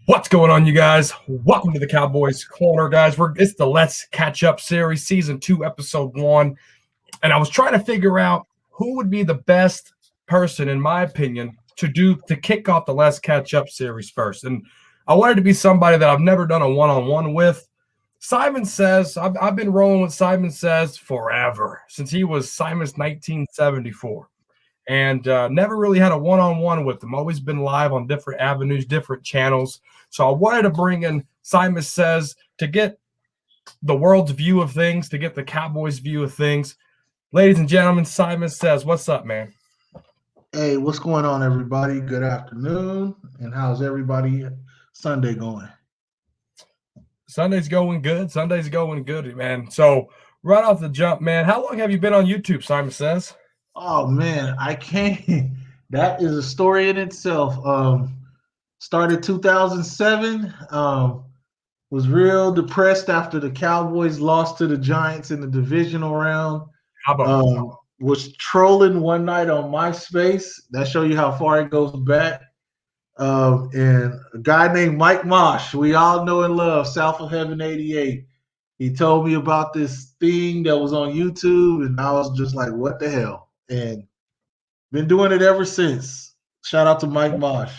What's going on, you guys? Welcome to the Cowboys Corner, guys. It's the Let's Catch Up series, season 2, episode 1. And I was trying to figure out who would be the best person, in my opinion, to kick off the Let's Catch Up series first. And I wanted to be somebody that I've never done a one-on-one with. Simus Says, I've been rolling with Simus Says forever, since he was Simus 1974. And never really had a one-on-one with him. Always been live on different avenues, different channels. So I wanted to bring in Simus Says to get the world's view of things, to get the Cowboys' view of things. Ladies and gentlemen, Simus Says, what's up, man? Hey, what's going on, everybody? Good afternoon. And how's everybody Sunday going? Sunday's going good. Sunday's going good, man. So right off the jump, man, how long have you been on YouTube, Simus Says? Oh man, I can't. That is a story in itself. Started 2007. Was real depressed after the Cowboys lost to the Giants in the divisional round. How about Was trolling one night on MySpace. That show you how far it goes back. And a guy named Mike Mosh, we all know and love, South of Heaven 88. He told me about this thing that was on YouTube, and I was just like, what the hell? And been doing it ever since. Shout out to Mike Mosh.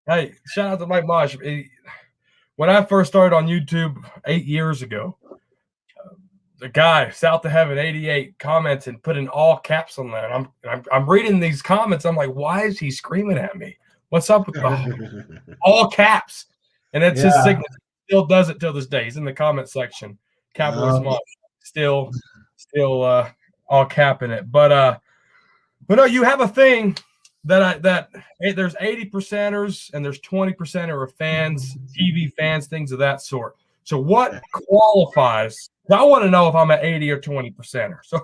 Hey, shout out to Mike Mosh. When I first started on YouTube 8 years ago, the guy, South of Heaven 88, comments and put in all caps on that. I'm reading these comments. I'm like, why is he screaming at me? What's up with all caps? And it's his signature. Still does it till this day. He's in the comment section. Cowboys Mosh still all capping it. But no, you have a thing that there's 80%ers and there's 20%er of fans, TV fans, things of that sort. So what qualifies? I want to know if I'm an 80 or 20%er. So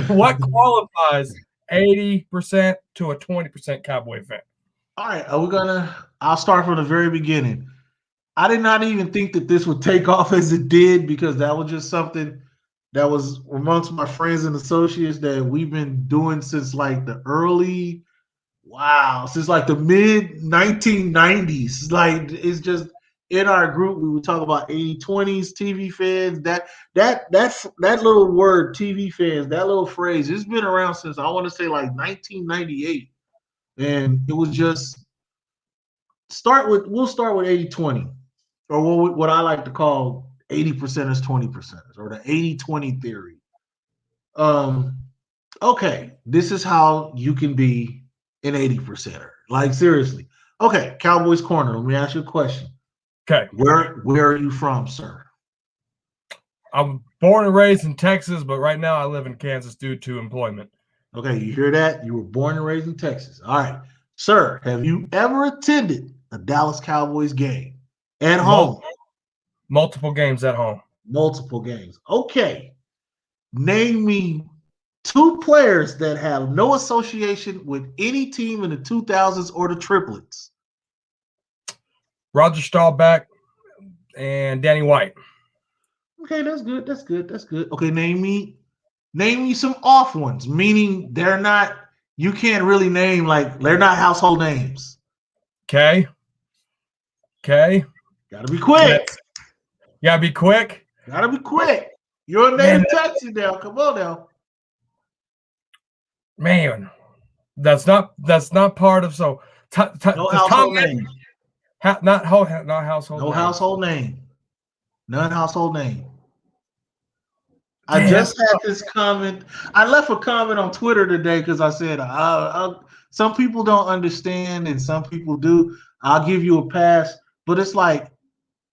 what qualifies 80% to a 20% Cowboy fan? All right, I'll start from the very beginning. I did not even think that this would take off as it did, because that was just something that was amongst my friends and associates that we've been doing since like the since like the mid 1990s. Like, it's just in our group, we would talk about 80-20s TV fans. That little word, TV fans, that little phrase, it's been around since I want to say like 1998. And it was just we'll start with 80-20, or what I like to call 80%ers, 20%ers, or the 80-20 theory. Okay, this is how you can be an 80%er. Like, seriously. Okay, Cowboys Corner, let me ask you a question. Okay. Where are you from, sir? I'm born and raised in Texas, but right now I live in Kansas due to employment. Okay, you hear that? You were born and raised in Texas. All right. Sir, have you ever attended a Dallas Cowboys game at home? Multiple games at home. Multiple games. Okay. Name me 2 players that have no association with any team in the 2000s or the triplets. Roger Staubach and Danny White. Okay, that's good. Okay, name me some off ones, meaning they're not, you can't really name, like, they're not household names. Okay. Gotta be quick. Gotta be quick. You're a native Texan now. Come on now. Man, that's not part of no household name. Not household. No name. Household name. None household name. I just had this comment. I left a comment on Twitter today because I said some people don't understand and some people do. I'll give you a pass, but it's like,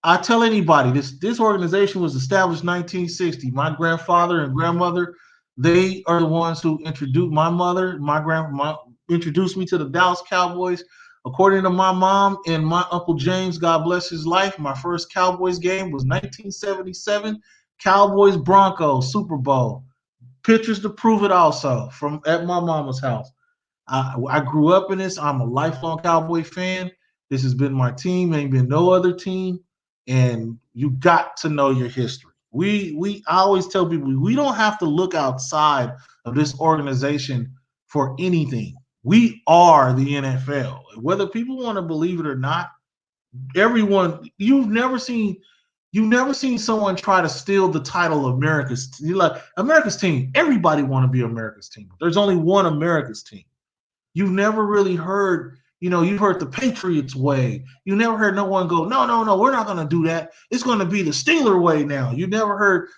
I tell anybody, this organization was established 1960. My grandfather and grandmother, they are the ones who introduced my mother. My grandma introduced me to the Dallas Cowboys. According to my mom and my Uncle James, God bless his life, my first Cowboys game was 1977, Cowboys Broncos Super Bowl. Pictures to prove it also from at my mama's house. I grew up in this. I'm a lifelong Cowboy fan. This has been my team. Ain't been no other team. And you got to know your history. I always tell people, we don't have to look outside of this organization for anything. We are the NFL. Whether people want to believe it or not, everyone, you've never seen someone try to steal the title of America's. You like America's team. Everybody want to be America's team. There's only one America's team. You've never really heard, you've heard the Patriots way. You never heard no one go, no, no, no, we're not going to do that. It's going to be the Steeler way now. You never heard,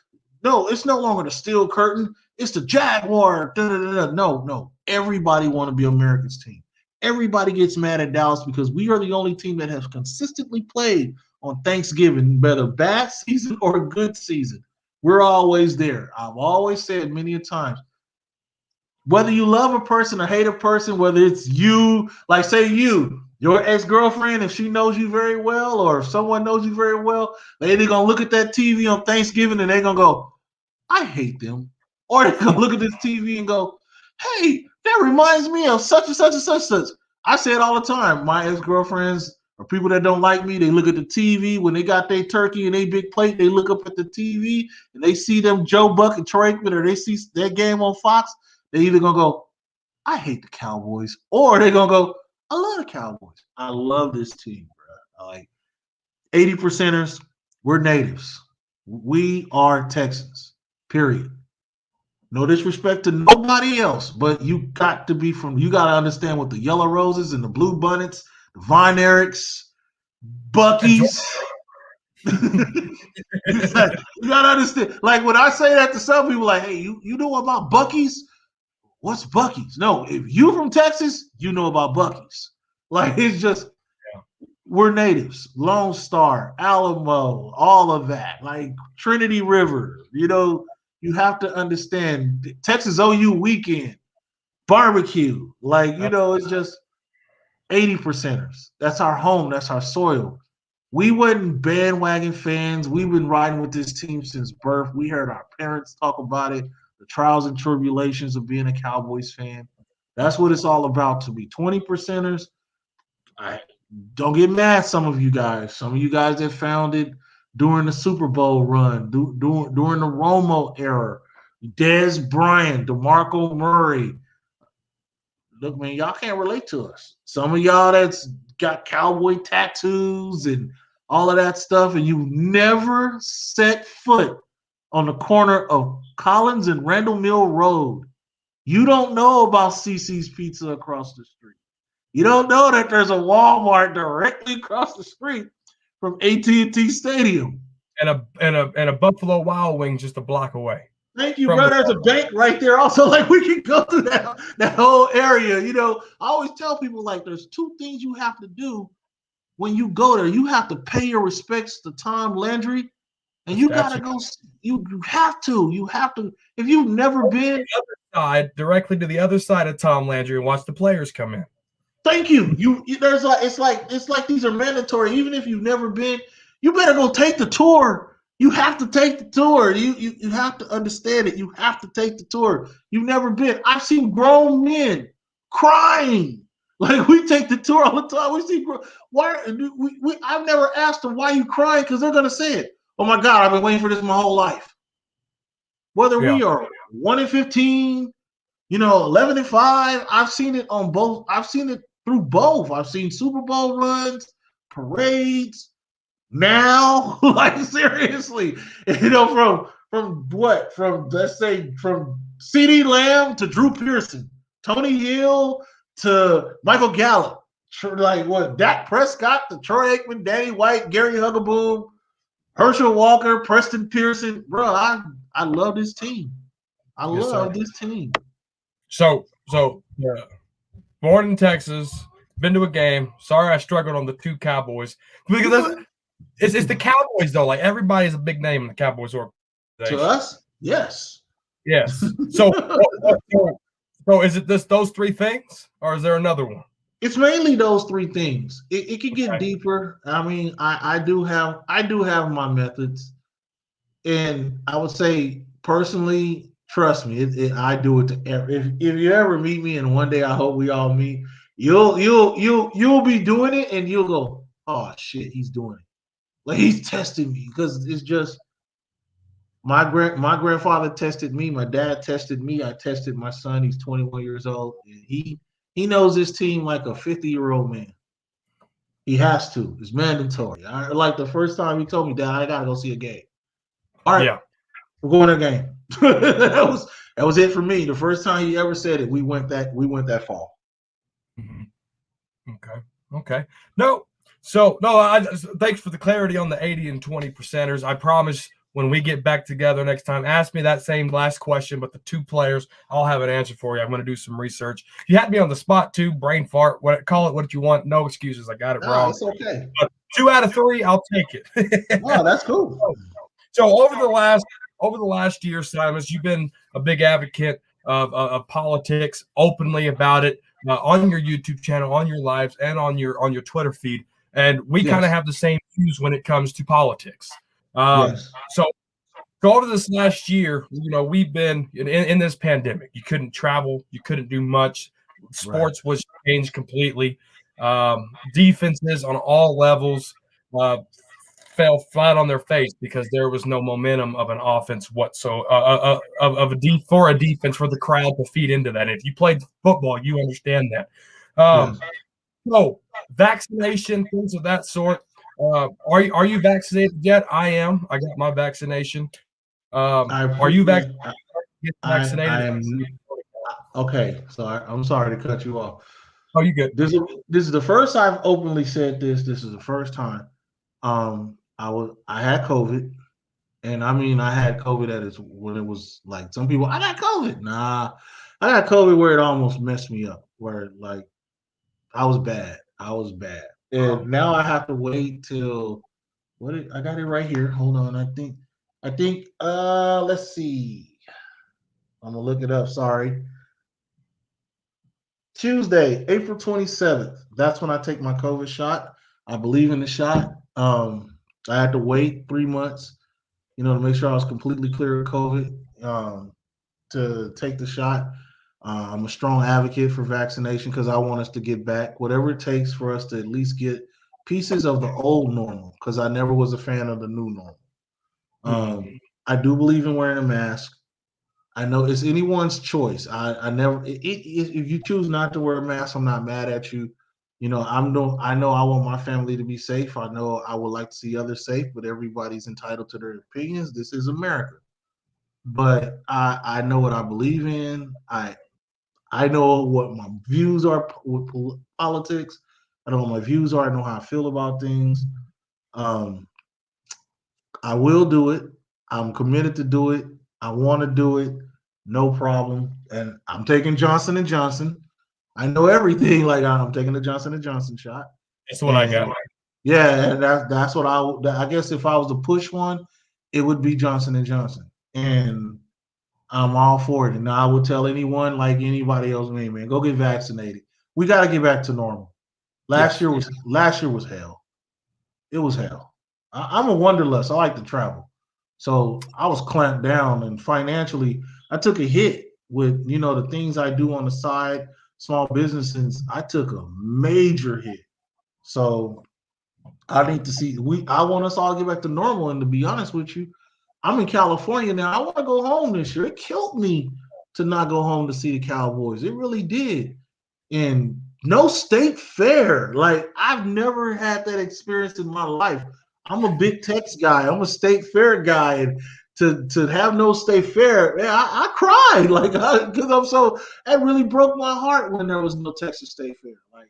no, it's no longer the Steel Curtain. It's the Jaguar. Da, da, da, da. No, no. Everybody want to be America's team. Everybody gets mad at Dallas because we are the only team that has consistently played on Thanksgiving, whether bad season or good season. We're always there. I've always said many a times, whether you love a person or hate a person, whether it's you, like say your ex-girlfriend, if she knows you very well, or if someone knows you very well, they're going to look at that TV on Thanksgiving and they're going to go, I hate them. Or they're going to look at this TV and go, hey, that reminds me of such and such and such and such. I say it all the time. My ex-girlfriends or people that don't like me, they look at the TV. When they got their turkey and their big plate, they look up at the TV and they see them Joe Buck and Troy Aikman, or they see their game on Fox. They either going to go, I hate the Cowboys, or they're going to go, I love the Cowboys. I love this team, bro. Like 80%ers, we're natives. We are Texans, period. No disrespect to nobody else, but you got to understand what the Yellow Roses and the Blue Bonnets, the Von Erichs, Bucky's. You got to understand. Like when I say that to some people, like, hey, you know about Bucky's? What's Bucky's? No, if you from Texas, you know about Bucky's. Like it's just, we're natives. Lone Star, Alamo, all of that. Like Trinity River, you have to understand Texas OU weekend, barbecue. Like, it's just 80%ers. That's our home. That's our soil. We wasn't bandwagon fans. We've been riding with this team since birth. We heard our parents talk about it, the trials and tribulations of being a Cowboys fan. That's what it's all about to me. 20%ers, don't get mad, some of you guys. Some of you guys that found it during the Super Bowl run, during the Romo era, Dez Bryant, DeMarco Murray. Look, man, y'all can't relate to us. Some of y'all that's got cowboy tattoos and all of that stuff, and you never set foot on the corner of Collins and Randall Mill Road. You don't know about CC's Pizza across the street. You don't know that there's a Walmart directly across the street from AT&T Stadium. And a Buffalo Wild Wings just a block away. Thank you, bro. There's a bank right there also. Like we can go through that whole area. I always tell people, like, there's two things you have to do when you go there. You have to pay your respects to Tom Landry, and you got to go. You have to. If you've never been the other side, directly to the other side of Tom Landry and watch the players come in. Thank you. It's like these are mandatory. Even if you've never been, you better go take the tour. You have to take the tour. You have to understand it. You have to take the tour. You've never been. I've seen grown men crying. Like we take the tour all the time. We see I've never asked them why you crying, because they're gonna say it. Oh my God, I've been waiting for this my whole life. Whether we are 1-15, 11-5, I've seen it on both. I've seen it through both. I've seen Super Bowl runs, parades. Now, like seriously, from let's say from CeeDee Lamb to Drew Pearson, Tony Hill to Michael Gallup, like what, Dak Prescott to Troy Aikman, Danny White, Gary Huggaboom, Herschel Walker, Preston Pearson. Bro, I love this team. I love this team. So born in Texas, been to a game. Sorry I struggled on the two Cowboys. Because it's the Cowboys, though. Like, everybody's a big name in the Cowboys organization. To us? Yes. Yes. So is it those three things, or is there another one? It's mainly those three things. It can get deeper. I mean, I do have my methods. And I would say, personally, trust me, I do it to if you ever meet me, and one day I hope we all meet, you'll be doing it and you'll go, oh shit, he's doing it. Like he's testing me, because it's just my grandfather tested me, my dad tested me, I tested my son. He's 21 years old, and he knows this team like a 50-year-old man. He has to. It's mandatory. Like the first time he told me, Dad, I gotta go see a game. All right, Yeah. we're going to a game. that was it for me. The first time he ever said it, we went that fall. Mm-hmm. Okay. No. So thanks for the clarity on the 80 and 20 percenters. I promise when we get back together next time, ask me that same last question, but the 2 players, I'll have an answer for you. I'm going to do some research. You had me on the spot too, brain fart. Call it what you want. No excuses. I got it wrong. It's okay. But 2 out of 3, I'll take it. Oh, that's cool. So over the last year, Simus, you've been a big advocate of politics, openly about it on your YouTube channel, on your lives, and on your Twitter feed. And we kind of have the same views when it comes to politics. So over this last year, we've been in this pandemic. You couldn't travel, you couldn't do much. Sports was changed completely. Defenses on all levels fell flat on their face because there was no momentum of an offense whatsoever for a defense for the crowd to feed into that. If you played football, you understand that. So vaccination, things of that sort. Are you vaccinated yet? I am. I got my vaccination. Are you vaccinated? I am. Okay, so I'm sorry to cut you off. Oh, you good? This is the first I've openly said this. This is the first time. I had COVID, and I mean I had COVID when it was like some people, I got COVID. Nah, I got COVID where it almost messed me up, where like I was bad. And now I have to wait till I got it right here. Hold on. I think let's see. I'm gonna look it up. Sorry. Tuesday, April 27th. That's when I take my COVID shot. I believe in the shot. I had to wait 3 months, to make sure I was completely clear of COVID, to take the shot. I'm a strong advocate for vaccination because I want us to get back whatever it takes for us to at least get pieces of the old normal, because I never was a fan of the new normal. I do believe in wearing a mask. I know it's anyone's choice. I never. If you choose not to wear a mask, I'm not mad at you. I know I want my family to be safe. I know I would like to see others safe, but everybody's entitled to their opinions. This is America. But I know what I believe in. I know what my views are with politics. I know what my views are. I know how I feel about things. I will do it. I'm committed to do it. I want to do it. No problem. And I'm taking Johnson & Johnson. I know everything. Like I'm taking the Johnson & Johnson shot. That's what I got. Yeah, and that's what I guess if I was to push one, it would be Johnson & Johnson. And I'm all for it. And I would tell anyone, like anybody else, man, go get vaccinated. We got to get back to normal. Last year was hell. It was hell. I'm a wanderlust. I like to travel. So I was clamped down, and financially, I took a hit with, the things I do on the side, small businesses. I took a major hit. So I need to see, I want us all to get back to normal. And to be honest with you, I'm in California now. I want to go home this year. It killed me to not go home to see the Cowboys. It really did. And no state fair. Like I've never had that experience in my life. I'm a big Tex guy. I'm a state fair guy. And to have no state fair, man, I cried. Like, because it really broke my heart when there was no Texas State Fair. Like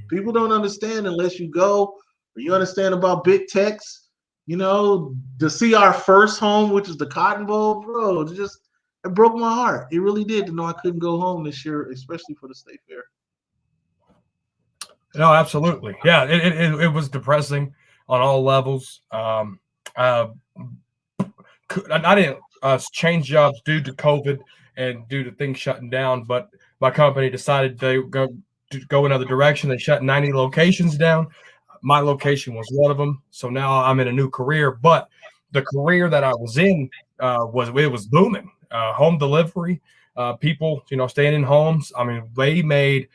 people don't understand unless you go, or you understand about Big Tex. To see our first home, which is the Cotton Bowl, bro, it broke my heart. It really did to know I couldn't go home this year, especially for the state fair. No, absolutely. Yeah, it was depressing on all levels. I didn't change jobs due to COVID and due to things shutting down, but my company decided to go another direction. They shut 90 locations down. My location was one of them. So now I'm in a new career, but the career that I was in was booming. Home delivery, people, staying in homes. I mean, they made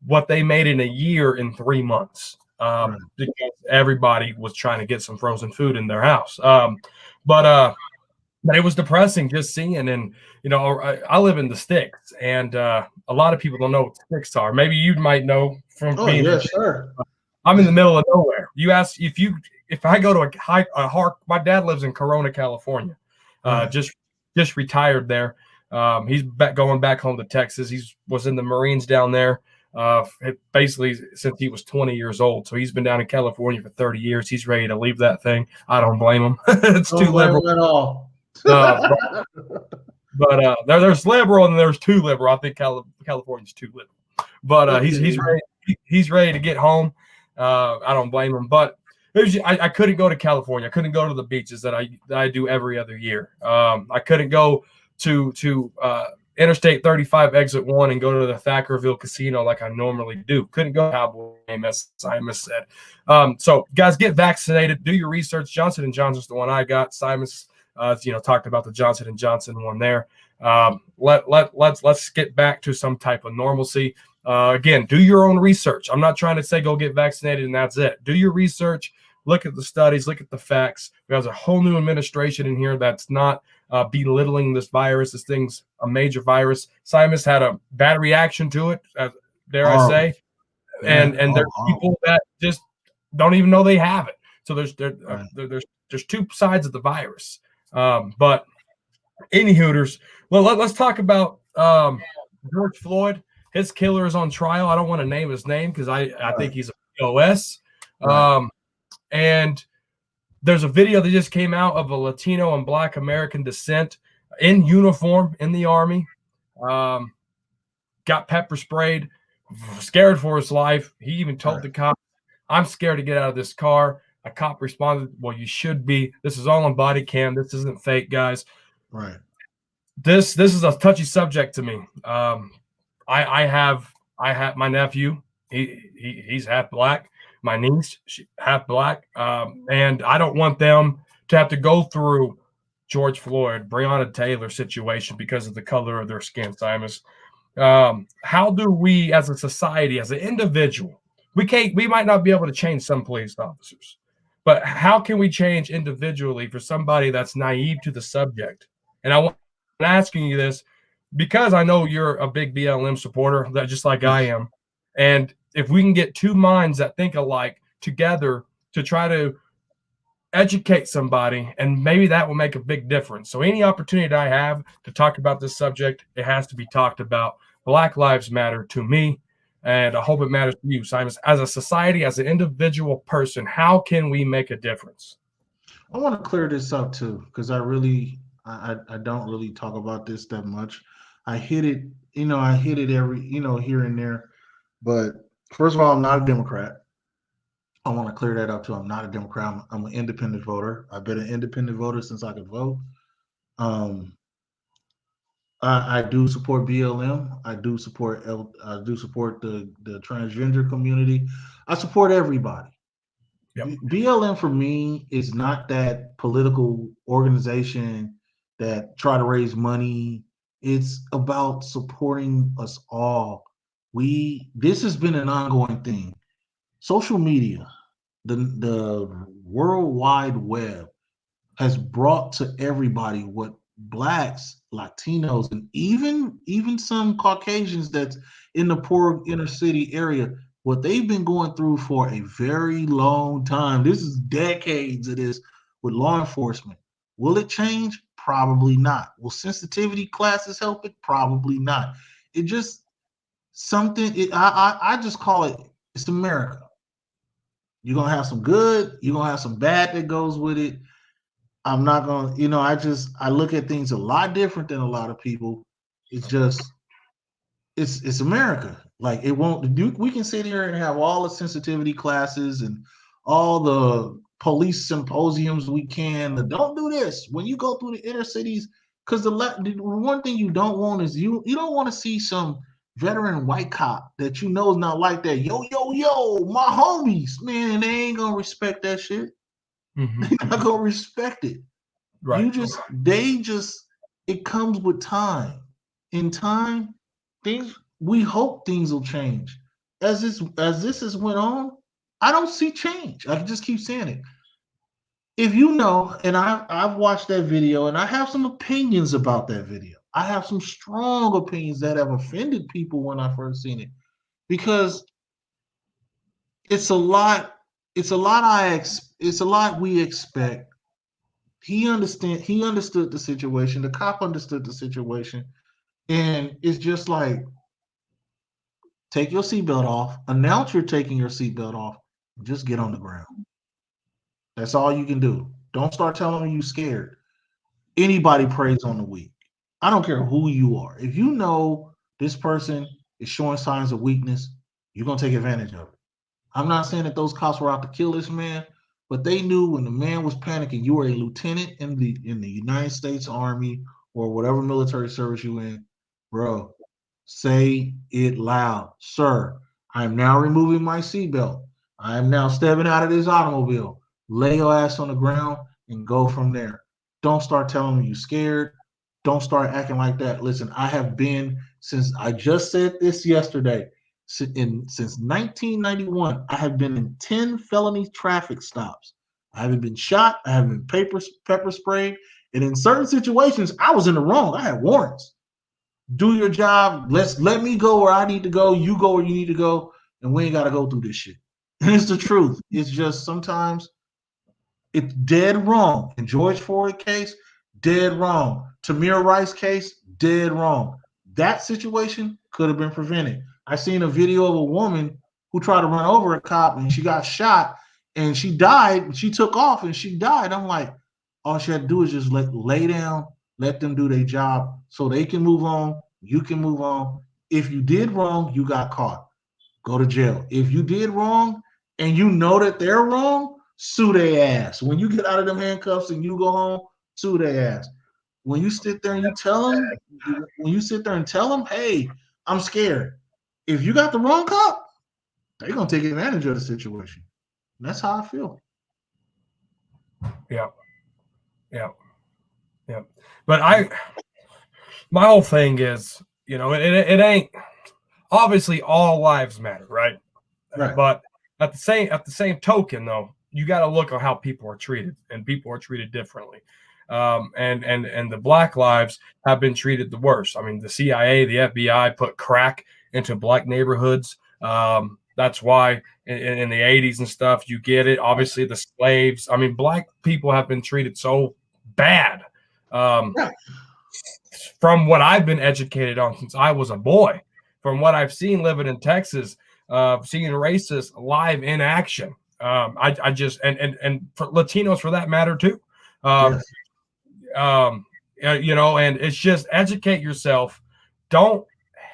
what they made in a year in 3 months because everybody was trying to get some frozen food in their house. But it was depressing just seeing. And, I live in the sticks, and a lot of people don't know what the sticks are. Maybe you might know from being. Yes, sir. I'm in the middle of nowhere. You ask if I go to my dad lives in Corona, California. Right. Just retired there. He's going back home to Texas. Was in the Marines down there. Basically since he was 20 years old. So he's been down in California for 30 years. He's ready to leave that thing. I don't blame him. It's Don't too blame liberal. him at all. But there's liberal and there's too liberal. I think California's too liberal. But he's ready to get home. I don't blame him. But I couldn't go to California. I couldn't go to the beaches that I do every other year. I couldn't go to Interstate 35 exit 1 and go to the Thackerville Casino like I normally do. Couldn't go to Cowboys game, as Simus said. So guys, get vaccinated. Do your research. Johnson & Johnson's the one I got. Simus, talked about the Johnson & Johnson one there. Let's get back to some type of normalcy. Again, do your own research. I'm not trying to say go get vaccinated and that's it. Do your research. Look at the studies. Look at the facts. There's a whole new administration in here that's not belittling this virus. This thing's a major virus. Simus had a bad reaction to it, dare I say, and there's people that just don't even know they have it. So there's two sides of the virus. But any Hooters, well, let's talk about George Floyd. His killer is on trial. I don't want to name his name because I think he's a POS. And there's a video that just came out of a Latino and Black American descent in uniform in the Army. Got pepper sprayed, scared for his life. He even told the cop, "I'm scared to get out of this car." A cop responded, "Well, you should be. This is all on body cam. This isn't fake, guys." Right. This is a touchy subject to me. I have my nephew. He's half Black. My niece, she half Black, and I don't want them to have to go through George Floyd, Breonna Taylor situation because of the color of their skin. Simus, how do we, as a society, as an individual, we might not be able to change some police officers, but how can we change individually for somebody that's naive to the subject? And I'm asking you this because I know you're a big BLM supporter, that just like I am, and if we can get two minds that think alike together to try to educate somebody, and maybe that will make a big difference. So any opportunity that I have to talk about this subject, it has to be talked about. Black lives matter to me, and I hope it matters to you, Simus. As a society, as an individual person, how can we make a difference? I want to clear this up too, because I don't really talk about this that much. I hit it every, here and there. But first of all, I'm not a Democrat. I want to clear that up too. I'm not a Democrat. I'm an independent voter. I've been an independent voter since I could vote. I do support BLM. I do support the transgender community. I support everybody. Yep. BLM for me is not that political organization that try to raise money. It's about supporting us all. This has been an ongoing thing. Social media, the World Wide Web has brought to everybody what Blacks, Latinos, and even some Caucasians that's in the poor inner city area, what they've been going through for a very long time. This is decades of this with law enforcement. Will it change? Probably not. Will sensitivity classes help it? Probably not. It just I just call it's America. You're gonna have some good, you're gonna have some bad that goes with it. I'm not gonna, I look at things a lot different than a lot of people. It's just it's America. Like we can sit here and have all the sensitivity classes and all the police symposiums we can. Don't do this when you go through the inner cities, because the one thing you don't want is you don't want to see some veteran white cop that is not like that. Yo, my homies, man, they ain't gonna respect that shit. Mm-hmm. They're not gonna respect it. Right. It comes with time. In time, we hope things will change. As this has went on, I don't see change. I can just keep saying it. If and I've watched that video and I have some opinions about that video. I have some strong opinions that have offended people when I first seen it, because It's a lot. It's a lot. It's a lot we expect. He understood the situation. The cop understood the situation, and it's just like, take your seatbelt off. Announce you're taking your seatbelt off. Just get on the ground. That's all you can do. Don't start telling me you scared. Anybody preys on the weak. I don't care who you are. If you know this person is showing signs of weakness, you're gonna take advantage of it. I'm not saying that those cops were out to kill this man, but they knew when the man was panicking. You were a lieutenant in the United States Army or whatever military service you in, bro. Say it loud, sir. I am now removing my seatbelt. I am now stepping out of this automobile. Lay your ass on the ground and go from there. Don't start telling me you're scared. Don't start acting like that. Listen, I have been, since I just said this yesterday, since 1991, I have been in 10 felony traffic stops. I haven't been shot. I haven't been pepper sprayed. And in certain situations, I was in the wrong. I had warrants. Do your job. Let me go where I need to go. You go where you need to go. And we ain't got to go through this shit. And it's the truth. It's just sometimes it's dead wrong. In George Floyd case, dead wrong. Tamir Rice case, dead wrong. That situation could have been prevented. I seen a video of a woman who tried to run over a cop and she got shot and she died. She took off and she died. I'm like, all she had to do is just lay down, let them do their job so they can move on. You can move on. If you did wrong, you got caught. Go to jail. If you did wrong and you know that they're wrong, sue their ass. When you get out of them handcuffs and you go home, sue their ass. When you sit there and you tell them, hey, I'm scared. If you got the wrong cop, they're gonna take advantage of the situation. And that's how I feel. Yeah. But my whole thing is, it ain't, obviously all lives matter, right? But at the same token, though, you got to look at how people are treated, and people are treated differently. And the black lives have been treated the worst. I mean, the CIA, the FBI put crack into black neighborhoods. That's why in the 80s and stuff, you get it. Obviously, the slaves. I mean, black people have been treated so bad. From what I've been educated on since I was a boy, from what I've seen living in Texas, seeing racists live in action. I just and for Latinos for that matter too. And it's just educate yourself. Don't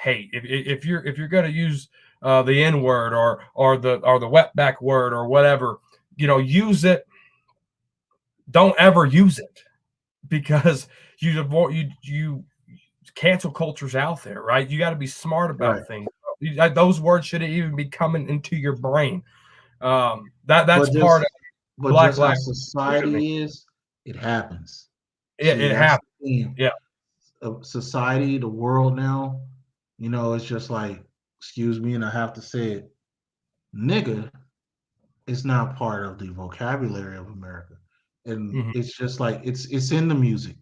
hate. If you're going to use the N word or the wetback word or whatever, use it. Don't ever use it, because you cancel culture's out there, right? You got to be smart about things. Those words shouldn't even be coming into your brain. That's part of Black life. Society is, it happens. It happens. Yeah. Society, the world now, it's just like, excuse me, and I have to say it, nigga is not part of the vocabulary of America. And it's just like it's in the music.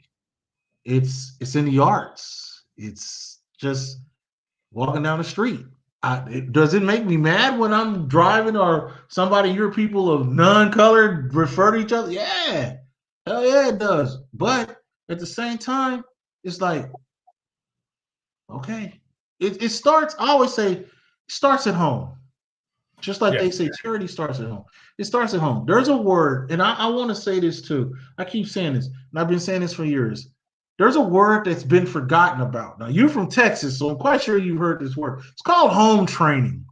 It's in the arts. It's just walking down the street. Does it make me mad when I'm driving or somebody, your people of non-colored refer to each other? Yeah. Hell yeah, it does. But at the same time, it's like, okay. It starts, I always say, starts at home. Just like they say, charity starts at home. It starts at home. There's a word, and I want to say this too. I keep saying this, and I've been saying this for years. There's a word that's been forgotten about. Now, you're from Texas, so I'm quite sure you've heard this word. It's called home training.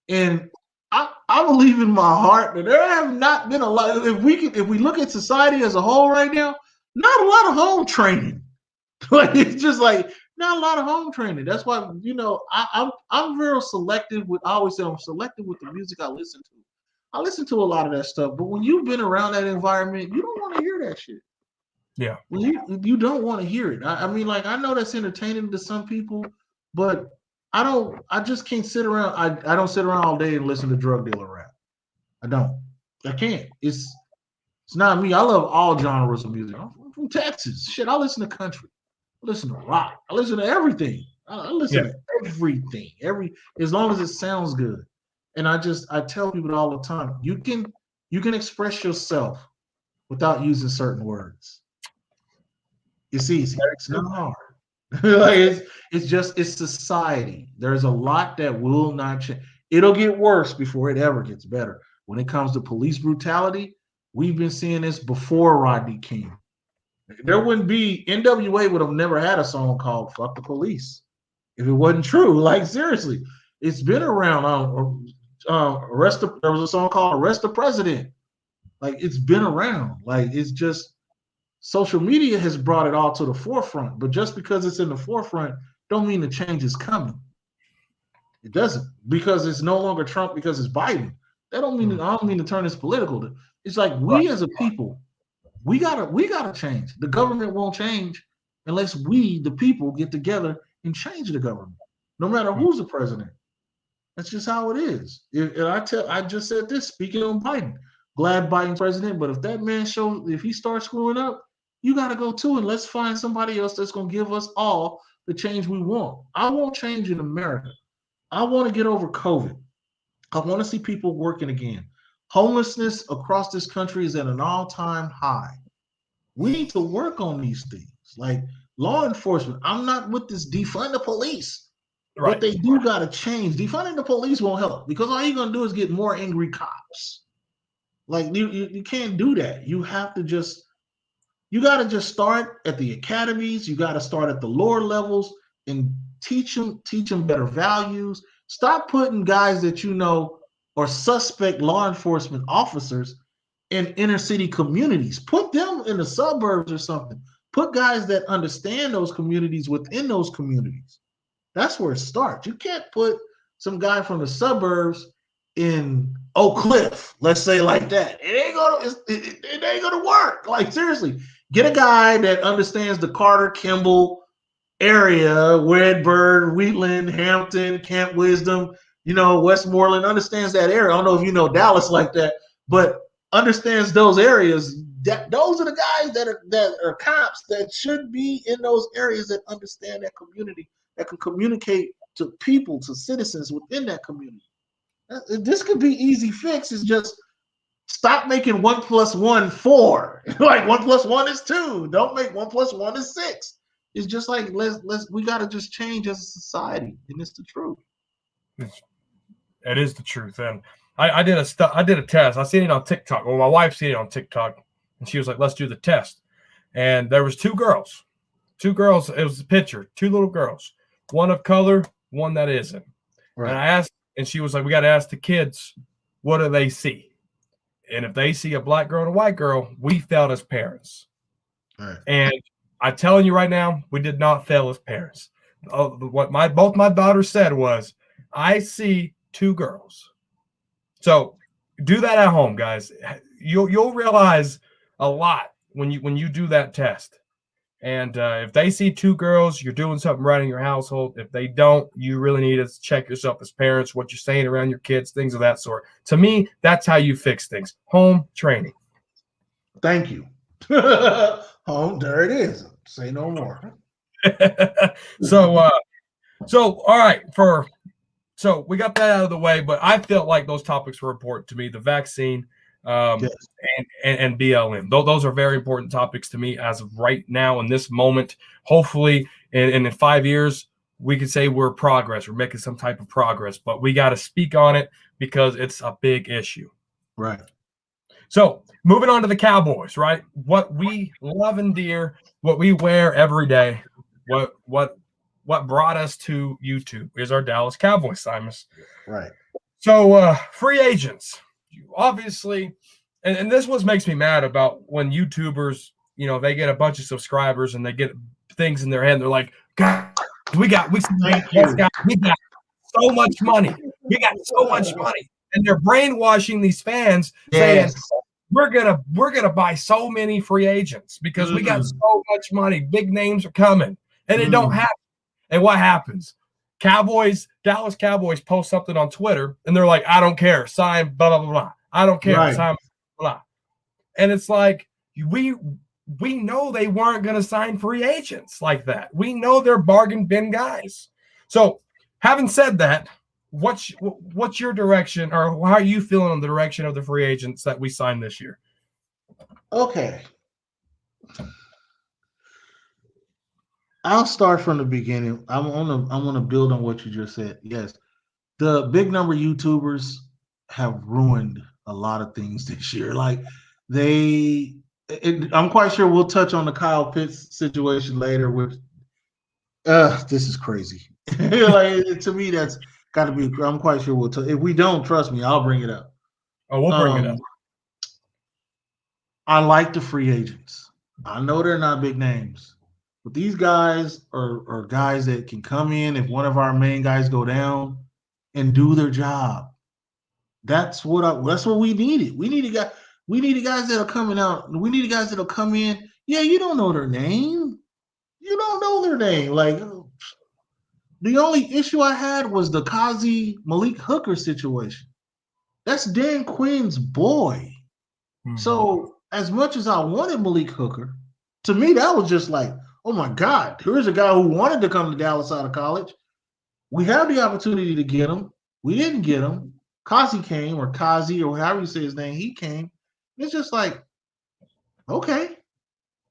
And I believe in my heart that there have not been a lot. If we look at society as a whole right now, not a lot of home training. Like, it's just like not a lot of home training. That's why, I'm very selective with. I always say I'm selective with the music I listen to. I listen to a lot of that stuff, but when you've been around that environment, you don't want to hear that shit. Yeah. Well, you don't want to hear it. I mean, like, I know that's entertaining to some people, but I just can't sit around. I don't sit around all day and listen to drug dealer rap. I don't. I can't. It's not me. I love all genres of music. I'm from Texas. Shit, I listen to country. I listen to rock. I listen to everything. I listen to everything. As long as it sounds good. And I tell people all the time, you can express yourself without using certain words. It's easy. It's not hard. Like it's society. There's a lot that will not change. It'll get worse before it ever gets better. When it comes to police brutality, we've been seeing this before Rodney King. There wouldn't be NWA would have never had a song called "Fuck the Police" if it wasn't true. Like seriously, it's been around. There was a song called "Arrest the President." Like it's been around. Like it's just social media has brought it all to the forefront. But just because it's in the forefront, don't mean the change is coming. It doesn't, because it's no longer Trump because it's Biden. That don't mean I don't mean to turn this political. It's like we as a people, we gotta change. The government won't change unless we, the people, get together and change the government. No matter who's the president. That's just how it is. I just said this speaking on Biden. Glad Biden's president, but if that man if he starts screwing up, you got to go too, and let's find somebody else that's going to give us all the change we want. I want change in America. I want to get over COVID. I want to see people working again. Homelessness across this country is at an all-time high. We need to work on these things. Like law enforcement, I'm not with this defund the police. Right. But they do got to change. Defunding the police won't help because all you're going to do is get more angry cops. Like you can't do that. You got to just start at the academies. You got to start at the lower levels and teach them better values. Stop putting guys that you know are suspect law enforcement officers in inner city communities. Put them in the suburbs or something. Put guys that understand those communities within those communities. That's where it starts. You can't put some guy from the suburbs in Oak Cliff, let's say like that. It ain't gonna work. Like seriously, get a guy that understands the Carter Kimball area, Redbird, Wheatland, Hampton, Camp Wisdom, Westmoreland, understands that area. I don't know if you know Dallas like that, but understands those areas. Those are the guys that are cops that should be in those areas that understand that community, that can communicate to people, to citizens within that community. This could be easy fix. Is just stop making 1 + 1 4. Like 1 + 1 is 2. Don't make 1 + 1 is 6. It's just like we gotta just change as a society, and it's the truth. It is the truth. And I did a test. I seen it on TikTok. Well, my wife seen it on TikTok, and she was like, "Let's do the test." And there was two girls. It was a picture. 2 little girls, one of color, one that isn't. Right. And I asked. And she was like, we got to ask the kids, what do they see? And if they see a black girl and a white girl, we failed as parents. Right. And I'm telling you right now, we did not fail as parents. What both my daughters said was, I see 2 girls. So do that at home, guys. You'll realize a lot when you do that test. And if they see 2 girls, you're doing something right in your household. If they don't, you really need to check yourself as parents, what you're saying around your kids, things of that sort. To me, that's how you fix things. Home training. Thank you. Home, there it is. Say no more. So all right. So we got that out of the way, but I felt like those topics were important to me. The vaccine, yes. and BLM. Those are very important topics to me as of right now in this moment. Hopefully, in 5 years, we can say we're making some type of progress, but we got to speak on it because it's a big issue. Right. So moving on to the Cowboys, right? What we love and dear, what we wear every day, what brought us to YouTube is our Dallas Cowboys, Simus. Right. So free agents. Obviously, and this makes me mad about when YouTubers, they get a bunch of subscribers and they get things in their head. They're like, God, we got so much money. We got so much money. And they're brainwashing these fans saying, we're gonna buy so many free agents because we got so much money. Big names are coming. And it don't happen. And what happens? Dallas Cowboys post something on Twitter and they're like, I don't care, sign blah, blah, blah, blah. I don't care, sign blah, blah. And it's like, we know they weren't going to sign free agents like that. We know they're bargain bin guys. So having said that, what's your direction, or how are you feeling on the direction of the free agents that we signed this year? Okay. I'll start from the beginning. I'm gonna build on what you just said. Yes, the big number YouTubers have ruined a lot of things this year. Like I'm quite sure we'll touch on the Kyle Pitts situation later. Which this is crazy. Like to me, that's got to be. I'm quite sure we'll. If we don't, trust me, I'll bring it up. Oh, we'll bring it up. I like the free agents. I know they're not big names. But these guys are guys that can come in if one of our main guys go down and do their job. That's what we needed. We needed guys that are coming out. We needed guys that'll come in. Yeah, you don't know their name. You don't know their name. Like the only issue I had was the Kazi Malik Hooker situation. That's Dan Quinn's boy. Mm-hmm. So as much as I wanted Malik Hooker, to me that was just like, oh my God, here's a guy who wanted to come to Dallas out of college. We had the opportunity to get him. We didn't get him. Kazi came, or Kazi, or however you say his name, he came. It's just like, okay,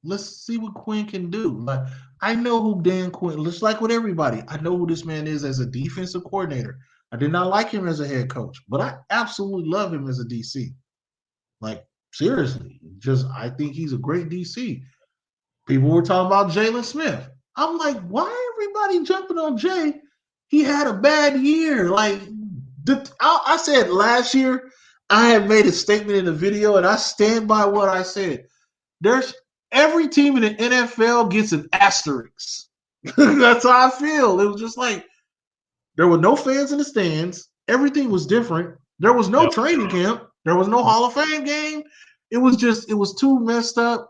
let's see what Quinn can do. Like, I know who Dan Quinn, just like with everybody, I know who this man is as a defensive coordinator. I did not like him as a head coach, but I absolutely love him as a DC. Like, seriously, I think he's a great DC. People were talking about Jalen Smith. I'm like, why everybody jumping on Jay? He had a bad year. Like, I said last year, I had made a statement in the video, and I stand by what I said. There's every team in the NFL gets an asterisk. That's how I feel. It was just like there were no fans in the stands. Everything was different. There was no training camp. There was no Hall of Fame game. It was too messed up.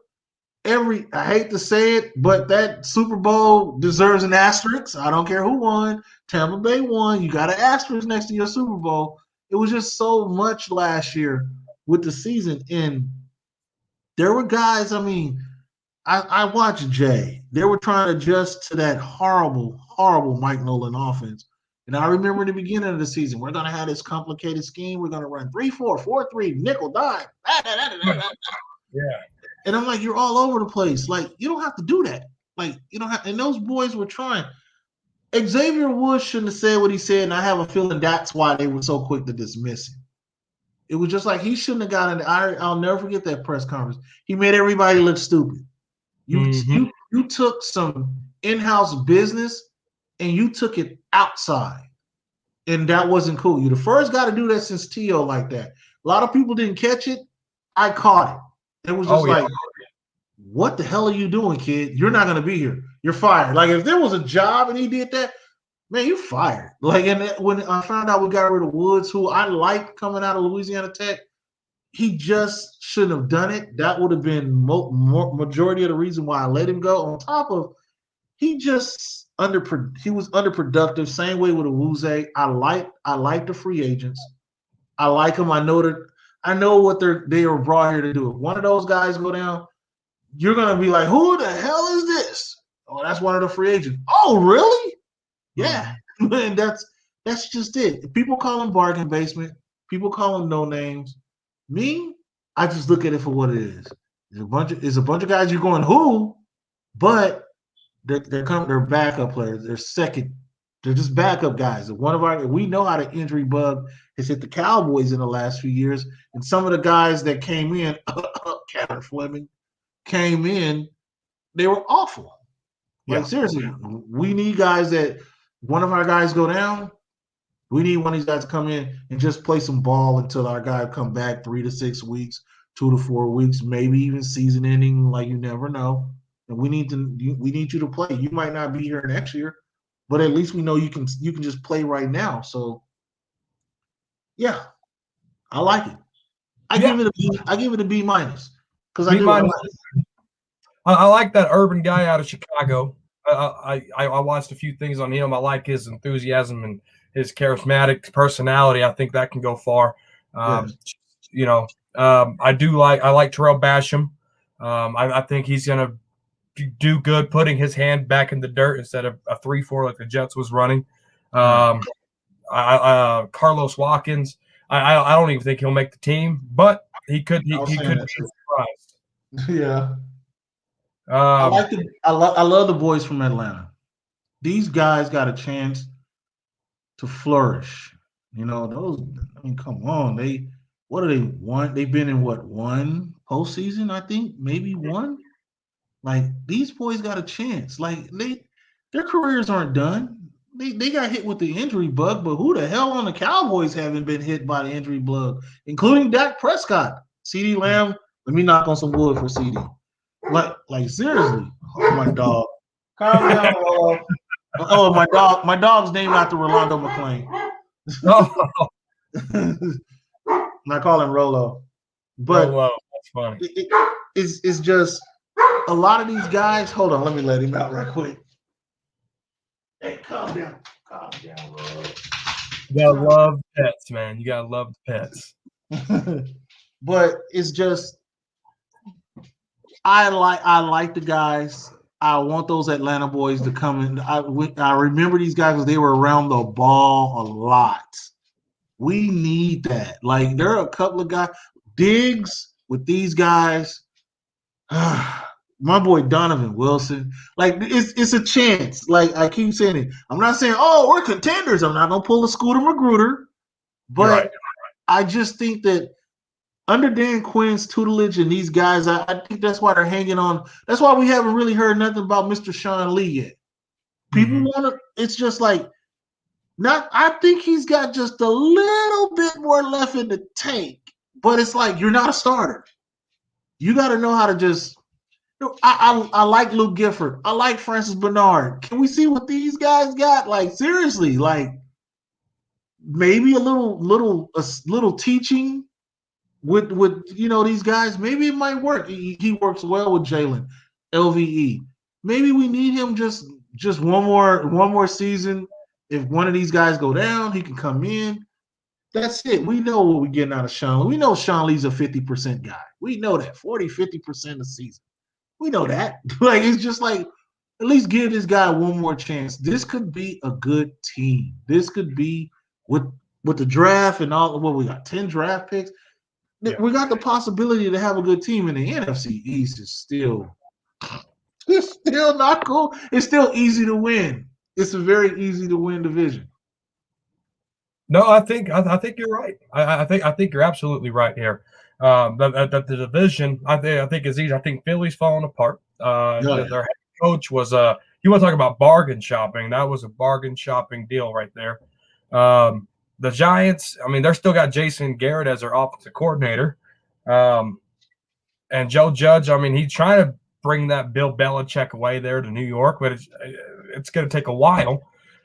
I hate to say it, but that Super Bowl deserves an asterisk. I don't care who won. Tampa Bay won. You got an asterisk next to your Super Bowl. It was just so much last year with the season. And there were guys, I mean, I watched Jay. They were trying to adjust to that horrible, horrible Mike Nolan offense. And I remember in the beginning of the season, we're going to have this complicated scheme. We're going to run 3-4, 4-3, nickel, dime. Yeah. And I'm like, you're all over the place. Like, you don't have to do that. Like, you don't have. And those boys were trying. Xavier Woods shouldn't have said what he said, and I have a feeling that's why they were so quick to dismiss him. It was just like he shouldn't have gotten. I'll never forget that press conference. He made everybody look stupid. You took some in-house business and you took it outside, and that wasn't cool. You're the first guy to do that since T.O. like that. A lot of people didn't catch it. I caught it. It was just what the hell are you doing, kid? You're not going to be here. You're fired. Like, if there was a job and he did that, man, you're fired. Like, and when I found out we got rid of Woods, who I liked coming out of Louisiana Tech, he just shouldn't have done it. That would have been majority of the reason why I let him go. On top of, he was underproductive. Same way with Awuzie. I like the free agents. I like them. I know what they were brought here to do. If one of those guys go down, you're gonna be like, who the hell is this? Oh, that's one of the free agents. Oh, really? Yeah. And that's just it. People call them bargain basement. People call them no names. Me, I just look at it for what it is. It's a bunch of guys you're going who, but they're backup players. They're just backup guys. We know how the injury bug has hit the Cowboys in the last few years, and some of the guys that came in, Kevin Fleming, came in, they were awful. Like, seriously, we need guys that one of our guys go down. We need one of these guys to come in and just play some ball until our guy come back 3 to 6 weeks, 2 to 4 weeks, maybe even season ending. Like, you never know. And we need you to play. You might not be here next year, but at least we know you can just play right now. So, yeah, I like it. I give it a B minus because I do. I like that urban guy out of Chicago. I watched a few things on him. I like his enthusiasm and his charismatic personality. I think that can go far. Yes. I like Terrell Basham. I think he's gonna do good putting his hand back in the dirt instead of a 3-4 like the Jets was running. Carlos Watkins. I don't even think he'll make the team, but he could I was he saying could that be too. surprised. Yeah. I love the boys from Atlanta. These guys got a chance to flourish. You know, those, I mean, come on. What are they won? They've been in one postseason, I think, maybe one. Like, these boys got a chance. Like, their careers aren't done. They got hit with the injury bug, but who the hell on the Cowboys haven't been hit by the injury bug, including Dak Prescott, CeeDee Lamb? Let me knock on some wood for CD. Like seriously. Oh, my dog. Calm down, Rollo. Oh, my dog's named after Rolando McClain. Oh, I call him Rollo. But Rolo, that's funny. It's just a lot of these guys. Hold on, let me let him out right quick. Hey, calm down, Rollo. You gotta love pets, man. You gotta love the pets. But it's just I like the guys. I want those Atlanta boys to come in. I remember these guys because they were around the ball a lot. We need that. Like, there are a couple of guys, Diggs with these guys. My boy Donovan Wilson. Like, it's a chance. Like, I keep saying it. I'm not saying, oh, we're contenders. I'm not gonna pull a Scooter Magruder. But Right. I just think that under Dan Quinn's tutelage and these guys, I think that's why they're hanging on. That's why we haven't really heard nothing about Mr. Sean Lee yet. People want to. It's just like, I think he's got just a little bit more left in the tank, but it's like, you're not a starter. You got to know how to just. I like Luke Gifford. I like Francis Bernard. Can we see what these guys got? Like, seriously, like, maybe a little teaching with these guys. Maybe it might work. He works well with Jalen, LVE. Maybe we need him just one more season. If one of these guys go down, he can come in. That's it. We know what we're getting out of Sean. We know Sean Lee's a 50% guy. We know that. 40-50% a season. We know that. Like, it's just like, at least give this guy one more chance. This could be a good team. This could be with the draft and all. What we got, 10 draft picks. Yeah. We got the possibility to have a good team in the NFC East. It's still not cool. It's still easy to win. It's a very easy to win division. No, I think you're right. I think you're absolutely right here. That the division, I think is easy. I think Philly's falling apart. Their head coach was you want to talk about bargain shopping? That was a bargain shopping deal right there. The Giants, I mean, they're still got Jason Garrett as their offensive coordinator, and Joe Judge. I mean, he's trying to bring that Bill Belichick away there to New York, but it's going to take a while.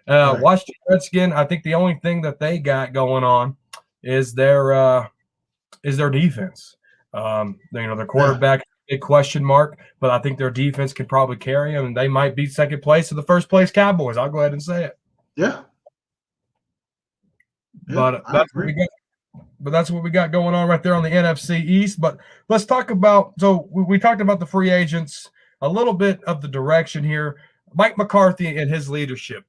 Right. Washington Redskins, I think the only thing that they got going on is their defense. Their quarterback, big question mark, but I think their defense can probably carry them, and they might beat second place to the first place Cowboys. I'll go ahead and say it. Yeah. But that's what we got. But that's what we got going on right there on the NFC East. But let's talk about. So we talked about the free agents, a little bit of the direction here. Mike McCarthy and his leadership.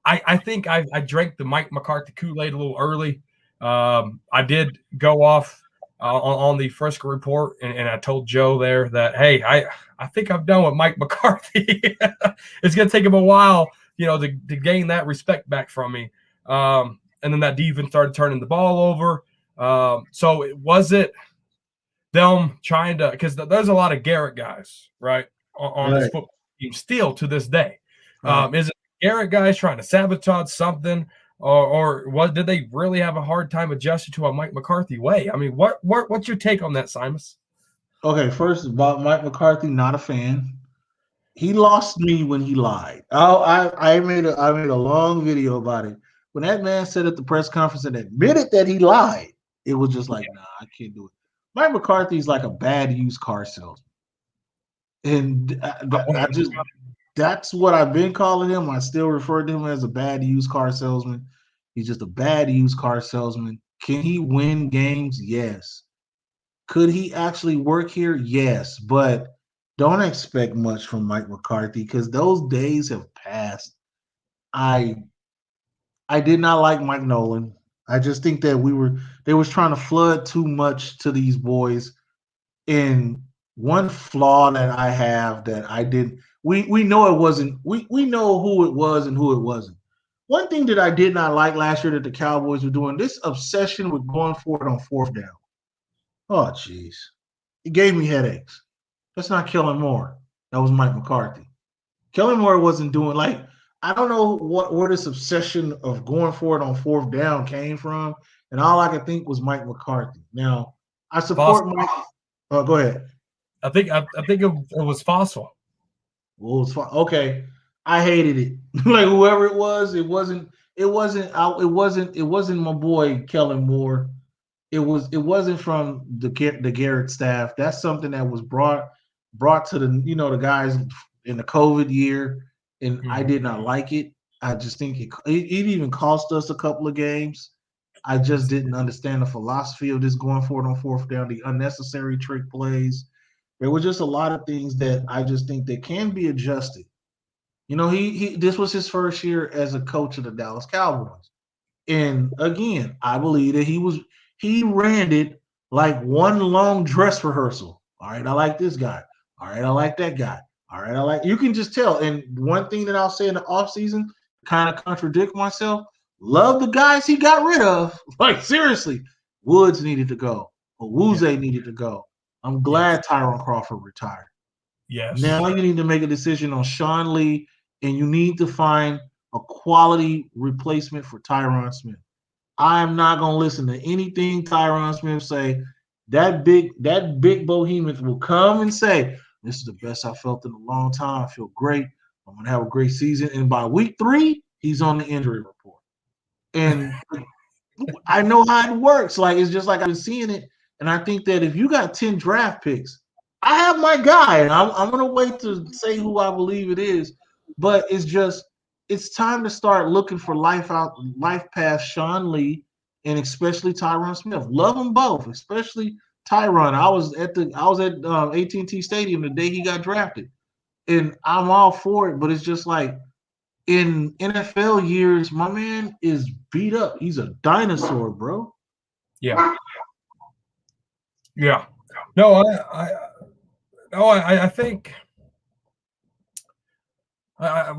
I think I drank the Mike McCarthy Kool-Aid a little early. I did go off on the Frisco report, and I told Joe there that, hey, I think I'm done with Mike McCarthy. It's going to take him a while, to gain that respect back from me. And then that defense started turning the ball over. So was it them trying to – because there's a lot of Garrett guys, right, on this football team still to this day. Is it Garrett guys trying to sabotage something, or did they really have a hard time adjusting to a Mike McCarthy way? I mean, what's your take on that, Simus? Okay, first about Mike McCarthy, not a fan. He lost me when he lied. I made a long video about it. When that man said at the press conference and admitted that he lied, it was just like, nah, I can't do it. Mike McCarthy is like a bad used car salesman, and that's what I've been calling him. I still refer to him as a bad used car salesman. He's just a bad used car salesman. Can he win games? Yes. Could he actually work here? Yes. But don't expect much from Mike McCarthy because those days have passed. I I did not like Mike Nolan. I just think that they was trying to flood too much to these boys. And one flaw that I have that I didn't we know it wasn't we know who it was and who it wasn't. One thing that I did not like last year that the Cowboys were doing, this obsession with going for it on fourth down. Oh, jeez. It gave me headaches. That's not Kellen Moore. That was Mike McCarthy. Kellen Moore wasn't doing I don't know where this obsession of going for it on fourth down came from, and all I could think was Mike McCarthy. Now, I support Mike. Oh, go ahead. I think it was Fossil. Well, it was fine. Okay, I hated it. Like whoever it wasn't my boy Kellen Moore. It wasn't from the Garrett staff. That's something that was brought to the guys in the COVID year, and I did not like it. I just think it even cost us a couple of games. I just didn't understand the philosophy of this going for it on fourth down, the unnecessary trick plays. There were just a lot of things that I just think that can be adjusted. He this was his first year as a coach of the Dallas Cowboys. And again, I believe that he ran it like one long dress rehearsal. All right, I like this guy. All right, I like that guy. All right, you can just tell. And one thing that I'll say in the offseason, kind of contradict myself, love the guys he got rid of. Like, seriously, Woods needed to go. Owuze needed to go. I'm glad Tyron Crawford retired. Yes. Now you need to make a decision on Sean Lee, and you need to find a quality replacement for Tyron Smith. I am not going to listen to anything Tyron Smith say. That big behemoth will come and say, this is the best I felt in a long time. I feel great. I'm going to have a great season. And by week 3, he's on the injury report. And I know how it works. Like, it's just like I've been seeing it. And I think that if you got 10 draft picks, I have my guy. And I'm going to wait to say who I believe it is. But it's time to start looking for life past Sean Lee and especially Tyron Smith. Love them both, especially Tyron. I was at AT&T Stadium the day he got drafted, and I'm all for it. But it's just like in NFL years, my man is beat up. He's a dinosaur, bro. Yeah. No, I think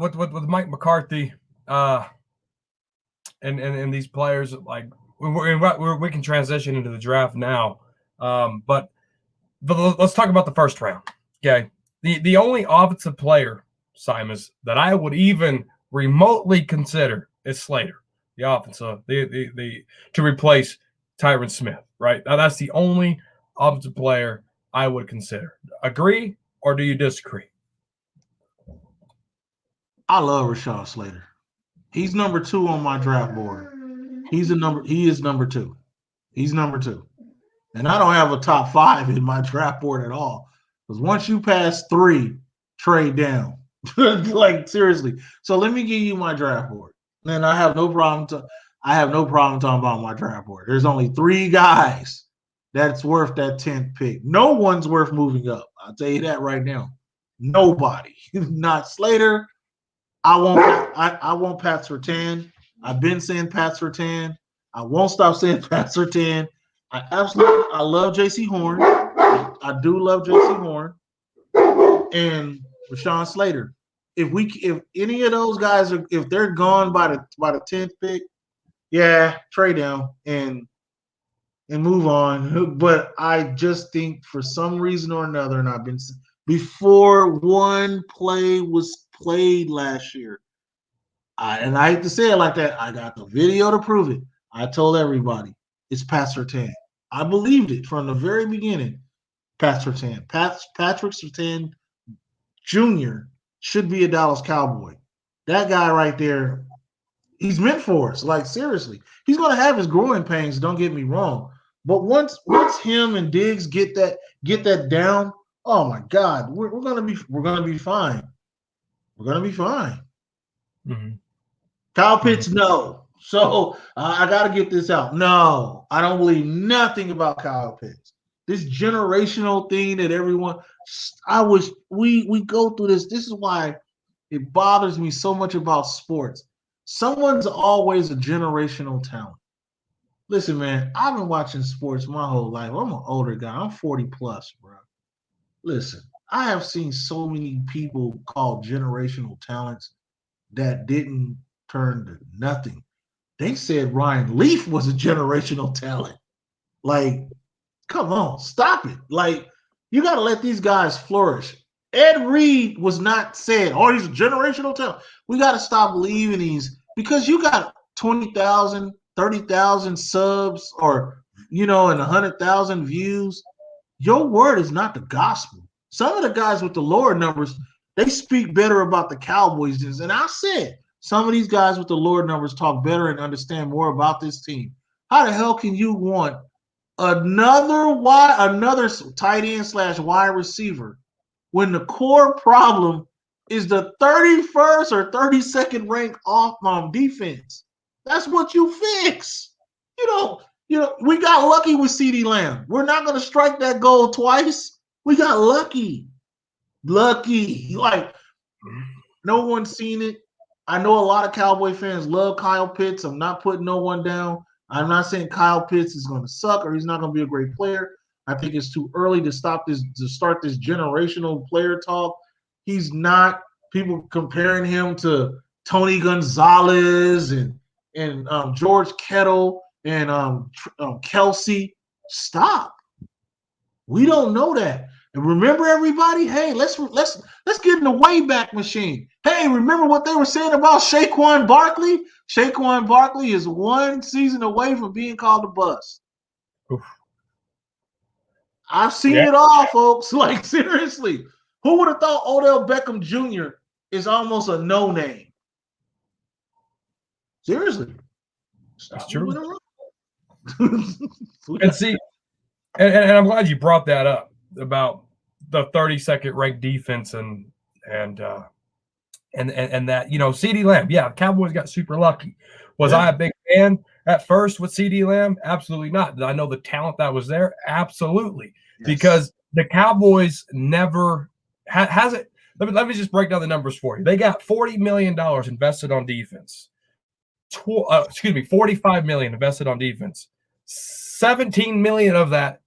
with Mike McCarthy and these players, like we can transition into the draft now, but let's talk about the first round. Okay, the only offensive player, Simus, that I would even remotely consider is Slater, the offensive the to replace Tyron Smith. Right now, that's the only offensive player I would consider. Agree or do you disagree? I love Rashawn Slater. He's number 2 on my draft board. He is number 2. He's number 2. And I don't have a top 5 in my draft board at all. Because once you pass 3, trade down. Like, seriously. So let me give you my draft board. And I have no problem talking about my draft board. There's only 3 guys that's worth that 10th pick. No one's worth moving up. I'll tell you that right now. Nobody. Not Slater. I want Pat Surtain. I've been saying Pat Surtain. I won't stop saying Pat Surtain. I love J.C. Horn. I do love J.C. Horn and Rashawn Slater. If any of those guys if they're gone by the 10th pick, yeah, trade down and move on. But I just think for some reason or another, and I've been before one play was played last year. And I hate to say it like that. I got the video to prove it. I told everybody it's Pat Surtain. I believed it from the very beginning. Pat Surtain. Patrick Surtain Jr. should be a Dallas Cowboy. That guy right there, he's meant for us. Like, seriously. He's going to have his growing pains, don't get me wrong. But once him and Diggs get that down, oh my God, we're gonna be fine. We're gonna be fine. Mm-hmm. Kyle Pitts, no. So I got to get this out. No, I don't believe nothing about Kyle Pitts. This generational thing that everyone, we go through this. This is why it bothers me so much about sports. someone's always a generational talent. Listen, man, I've been watching sports my whole life. I'm an older guy. I'm 40 plus, bro. Listen, I have seen so many people called generational talents that didn't turn to nothing. They said Ryan Leaf was a generational talent. Like, come on, stop it. Like, you got to let these guys flourish. Ed Reed was not said, oh, he's a generational talent. We got to stop believing these because you got 20,000, 30,000 subs or, and 100,000 views. Your word is not the gospel. Some of the guys with the lower numbers, they speak better about the Cowboys. And I said, some of these guys with the lower numbers talk better and understand more about this team. How the hell can you want another tight end / wide receiver when the core problem is the 31st or 32nd ranked off defense? That's what you fix. We got lucky with CeeDee Lamb. We're not going to strike that goal twice. We got lucky. Like, no one's seen it. I know a lot of Cowboy fans love Kyle Pitts. I'm not putting no one down. I'm not saying Kyle Pitts is going to suck or he's not going to be a great player. I think it's too early to start this generational player talk. He's not. People comparing him to Tony Gonzalez and George Kittle and Kelsey. Stop. We don't know that. And remember, everybody, hey, let's get in the Wayback Machine. Hey, remember what they were saying about Saquon Barkley? Saquon Barkley is one season away from being called a bust. Oof. I've seen it all, folks. Like, seriously. Who would have thought Odell Beckham Jr. is almost a no-name? Seriously. That's true. And see, and I'm glad you brought that up about the 32nd ranked defense and that, CeeDee Lamb. Yeah, the Cowboys got super lucky. Was I a big fan at first with CeeDee Lamb? Absolutely not. Did I know the talent that was there? Absolutely. Yes. Because the Cowboys never has it. Let me just break down the numbers for you. They got $40 million invested on defense. $45 million invested on defense. $17 million of that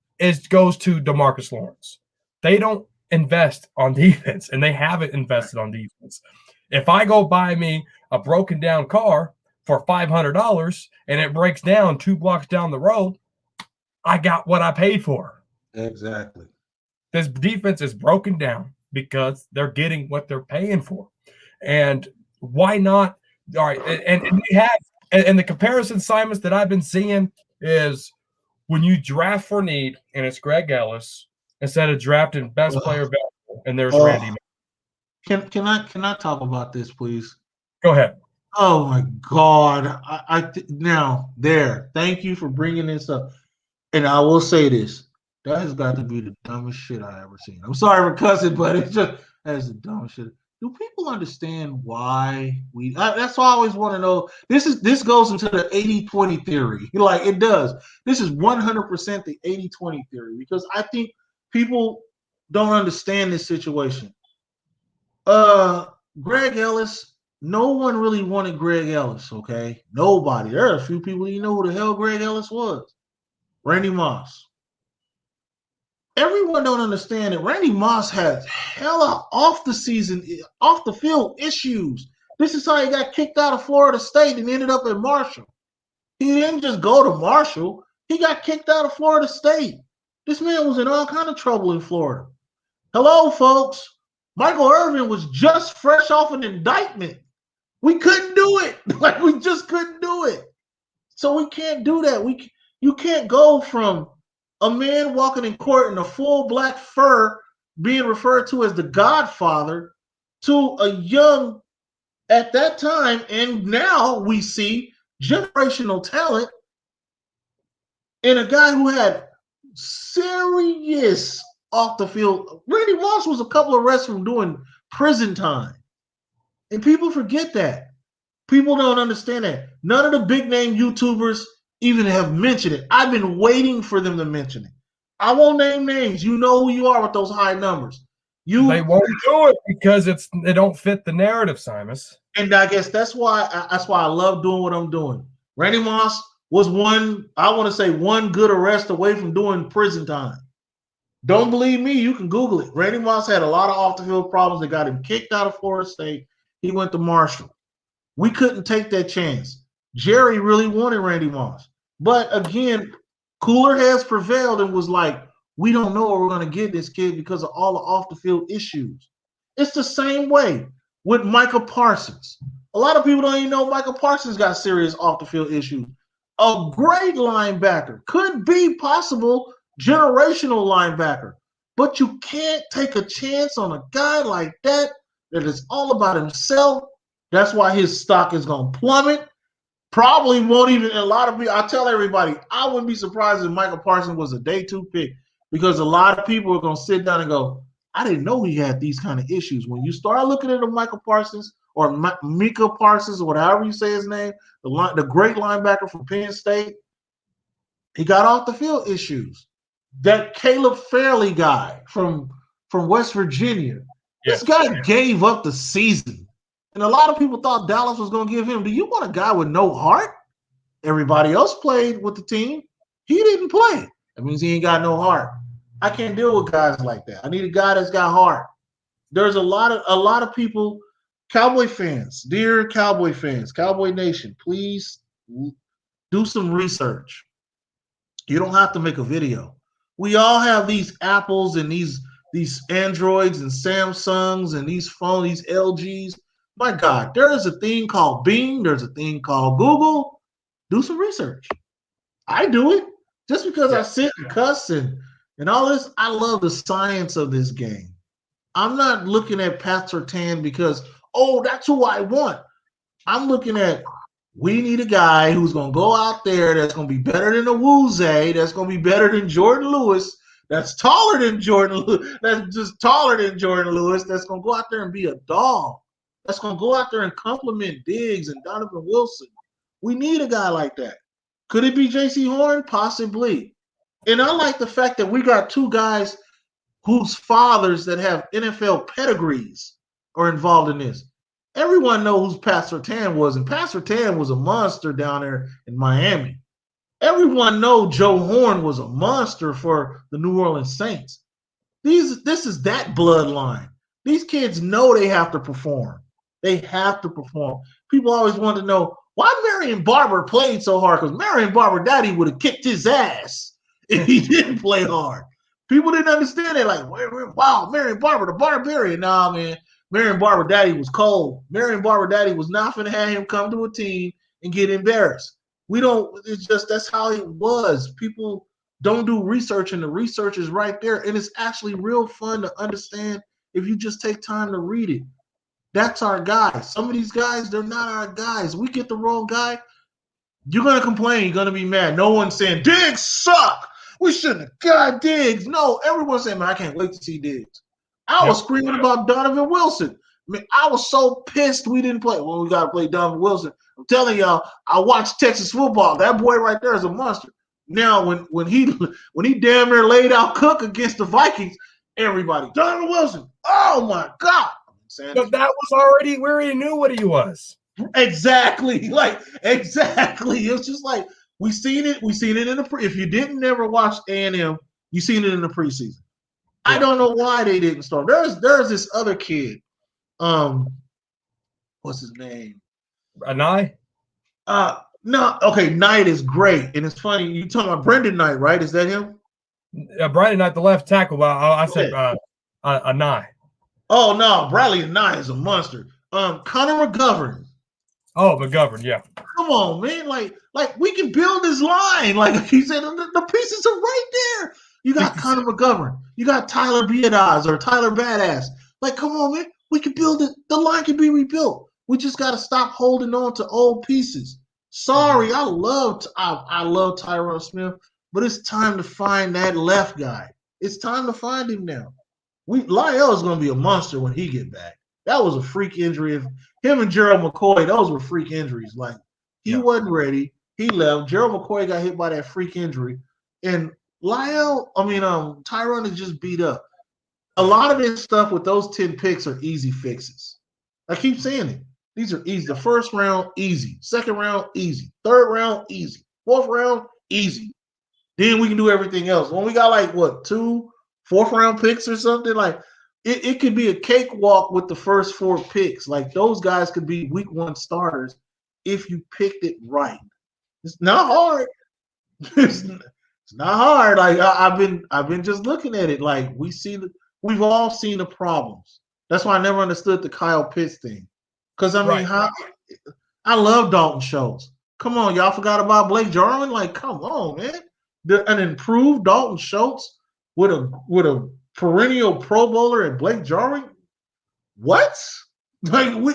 goes to DeMarcus Lawrence. They don't invest on defense, and they haven't invested on defense. If I go buy me a broken down car for $500 and it breaks down 2 blocks down the road, I got what I paid for. Exactly. This defense is broken down because they're getting what they're paying for. And why not? All right. And we have, and the comparison, Simus, that I've been seeing is when you draft for need and it's Greg Ellis instead of drafting best player available and there's Randy. Can I talk about this, please? Go ahead. Oh my God! Thank you for bringing this up, and I will say this: that has got to be the dumbest shit I ever seen. I'm sorry for cussing, but that's the dumbest shit. Do people understand why that's why I always want to know. This goes into the 80-20 theory. Like, it does. This is 100% the 80-20 theory because I think people don't understand this situation. Greg Ellis, no one really wanted Greg Ellis, okay? Nobody. There are a few people who know who the hell Greg Ellis was. Randy Moss. Everyone don't understand that Randy Moss had hella off the field issues. This is how he got kicked out of Florida State and ended up at Marshall. He didn't just go to Marshall. He got kicked out of Florida State. This man was in all kind of trouble in Florida. Hello, folks. Michael Irvin was just fresh off an indictment. We couldn't do it. Like, we just couldn't do it. So we can't do that. You can't go from a man walking in court in a full black fur being referred to as the Godfather to a young, at that time, and now we see generational talent and a guy who had serious off the field. Randy Moss was a couple of arrests from doing prison time. And people forget that. People don't understand that. None of the big name YouTubers even have mentioned it. I've been waiting for them to mention it. I won't name names. You know who you are with those high numbers. They won't do it because they don't fit the narrative, Simus. And I guess that's why I love doing what I'm doing. Randy Moss was one good arrest away from doing prison time. Don't believe me? You can Google it. Randy Moss had a lot of off the field problems that got him kicked out of Florida State. He went to Marshall. We couldn't take that chance. Jerry really wanted Randy Moss. But again, cooler heads prevailed and was like, we don't know where we're going to get this kid because of all the off the field issues. It's the same way with Micah Parsons. A lot of people don't even know Micah Parsons got serious off the field issues. A great linebacker, could be possible generational linebacker, but you can't take a chance on a guy like that is all about himself. That's why his stock is going to plummet. Probably won't even, a lot of people, I tell everybody, I wouldn't be surprised if Micah Parsons was a day 2 pick, because a lot of people are going to sit down and go, I didn't know he had these kind of issues. When you start looking at a Micah Parsons or Micah Parsons, or whatever you say his name, the great linebacker from Penn State, he got off the field issues. That Caleb Fairley guy from West Virginia, this guy gave up the season. And a lot of people thought Dallas was going to give him. Do you want a guy with no heart? Everybody else played with the team. He didn't play. That means he ain't got no heart. I can't deal with guys like that. I need a guy that's got heart. There's a lot of people, Cowboy fans, dear Cowboy fans, Cowboy Nation, please do some research. You don't have to make a video. We all have these Apples and these Androids and Samsungs and these phones, these LGs. My God, there is a thing called Bing. There's a thing called Google. Do some research. I do it. Just because I sit and cuss and all this, I love the science of this game. I'm not looking at Pat Surtain because, that's who I want. I'm looking at, we need a guy who's going to go out there that's going to be better than a Woozay, that's going to be better than Jordan Lewis, that's taller than Jordan Lewis, that's just taller than Jordan Lewis, that's going to go out there and be a dog. That's going to go out there and compliment Diggs and Donovan Wilson. We need a guy like that. Could it be J.C. Horn? Possibly. And I like the fact that we got two guys whose fathers that have NFL pedigrees are involved in this. Everyone knows who Pat Surtain was, and Pat Surtain was a monster down there in Miami. Everyone knows Joe Horn was a monster for the New Orleans Saints. This is that bloodline. These kids know they have to perform. They have to perform. People always want to know why Marion Barber played so hard, because Marion Barber daddy would have kicked his ass if he didn't play hard. People didn't understand it. Like, wow, Marion Barber, the barbarian. Nah, man, Marion Barber daddy was cold. Marion Barber daddy was not going to have him come to a team and get embarrassed. It's just, that's how it was. People don't do research, and the research is right there. And it's actually real fun to understand if you just take time to read it. That's our guys. Some of these guys, they're not our guys. We get the wrong guy, you're going to complain. You're going to be mad. No one's saying, Diggs suck. We shouldn't have got Diggs. No, everyone's saying, man, I can't wait to see Diggs. I was screaming about Donovan Wilson. I mean, I was so pissed we didn't play. Well, we got to play Donovan Wilson. I'm telling y'all, I watched Texas football. That boy right there is a monster. Now, when he damn near laid out Cook against the Vikings, everybody, Donovan Wilson, oh, my God. But that was already, we already knew what he was. Exactly. Exactly. It was just like, we seen it in the if you didn't never watch A&M, you seen it in the preseason. I don't know why they didn't start. There's this other kid. What's his name? Nye? No, okay, Knight is great. And it's funny, you talking about Brendan Knight, right? Is that him? Brendan Knight, the left tackle. Well, I said Nye. Oh no, Bradley Nye is a monster. Connor McGovern. Oh, McGovern, yeah. Come on, man. Like we can build this line. Like he said, the pieces are right there. You got Connor McGovern. You got Tyler Biadasz or Tyler Badass. Like, come on, man. We can build it. The line can be rebuilt. We just got to stop holding on to old pieces. Sorry, I love Tyron Smith, but it's time to find that left guy. It's time to find him now. Lyle is going to be a monster when he get back. That was a freak injury. Him and Gerald McCoy, those were freak injuries. Like, he wasn't ready. He left. Gerald McCoy got hit by that freak injury. And Tyron is just beat up. A lot of this stuff with those 10 picks are easy fixes. I keep saying it. These are easy. The first round, easy. Second round, easy. Third round, easy. Fourth round, easy. Then we can do everything else. When we got like what, 2 fourth-round picks or something, like it could be a cakewalk with the first 4 picks. Like those guys could be week 1 starters if you picked it right. It's not hard. It's not hard. Like I've been just looking at it. Like we've all seen the problems. That's why I never understood the Kyle Pitts thing. Because I mean, I love Dalton Schultz. Come on, y'all forgot about Blake Jarwin? Like, come on, man. An improved Dalton Schultz with a perennial Pro Bowler and Blake Jarwin? What? Like we